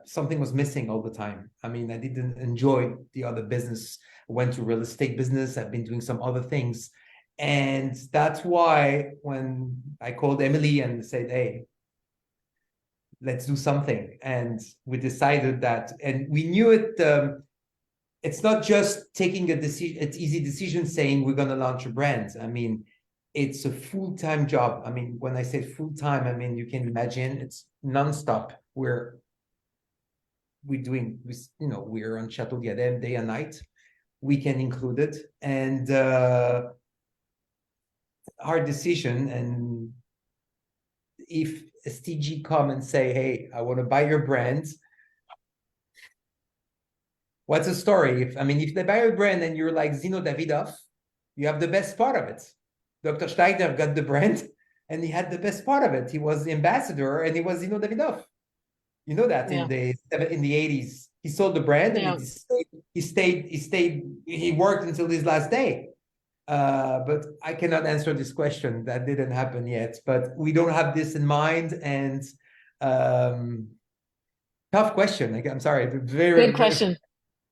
something was missing all the time. I mean, I didn't enjoy the other business. I went to real estate business. I've been doing some other things. And that's why when I called Emily and said, hey, let's do something. And we decided that, and we knew it. It's not just taking a decision, it's easy decision saying we're going to launch a brand. I mean, it's a full-time job. I mean, when I say full-time, I mean, you can imagine it's nonstop. We're on Chateau Diadem day and night, weekend included, and hard decision. And if STG come and say, hey, I want to buy your brand, what's the story? If they buy your brand and you're like Zino Davidoff, you have the best part of it. Dr. Steiner got the brand and he had the best part of it. He was the ambassador and he was Zino Davidoff. You know that in the 80s, he sold the brand and he worked until his last day. But I cannot answer this question. That didn't happen yet, but we don't have this in mind. And tough question. I'm sorry. Very Good question.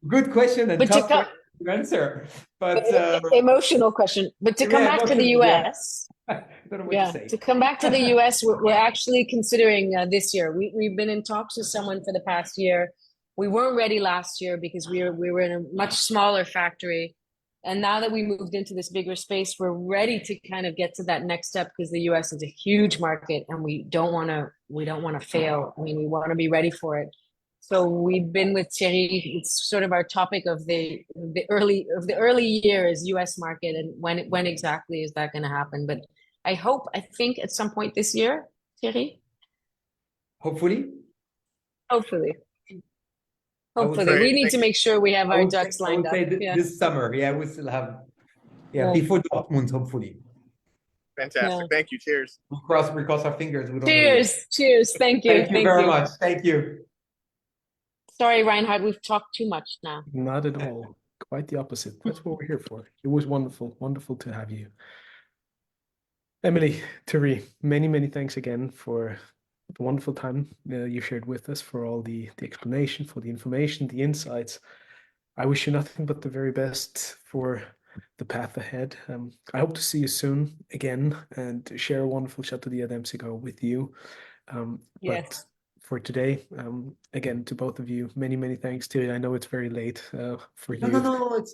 Good question and tough question to answer. But emotional question. But to come back to the US. I don't know what to say. To come back to the US, we're actually considering this year. We've been in talks with someone for the past year. We weren't ready last year because we were in a much smaller factory. And now that we moved into this bigger space, we're ready to kind of get to that next step because the US is a huge market and we don't want to fail. I mean, we want to be ready for it. So we've been with Thierry. It's sort of our topic of the early years US market, and when exactly is that going to happen? But I think at some point this year, Thierry. Hopefully. We need to make sure we have our ducks lined up. This summer, we still have, before Dortmund, hopefully. Fantastic. Thank you. Cheers. We cross our fingers. Cheers. Thank you. Thank you very much. Thank you. Sorry, Reinhard, we've talked too much now. Not at all. Quite the opposite. That's what we're here for. It was wonderful to have you. Emily, Thierry, many thanks again for the wonderful time you shared with us, for all the explanation, for the information, the insights. I wish you nothing but the very best for the path ahead. I hope to see you soon again and share a wonderful Chateau Diadem cigar with you. But for today, again, to both of you, many thanks. Thierry, I know it's very late for you. No.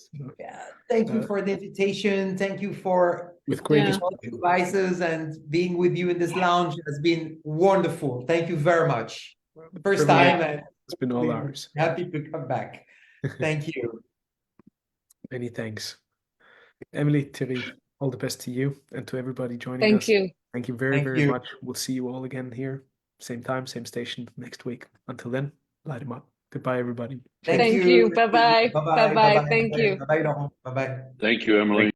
Thank you for the invitation. Thank you for with great advices, and being with you in this lounge has been wonderful. Thank you very much. First time, and it's been all ours. Happy to come back. Thank you. Many thanks. Emily, Thierry, all the best to you and to everybody joining us. Thank you. Thank you very much. We'll see you all again here. Same time, same station next week. Until then, light them up. Goodbye, everybody. Thank you. Bye-bye. Bye-bye. Thank you. Bye-bye. Bye-bye. Thank you, Emily.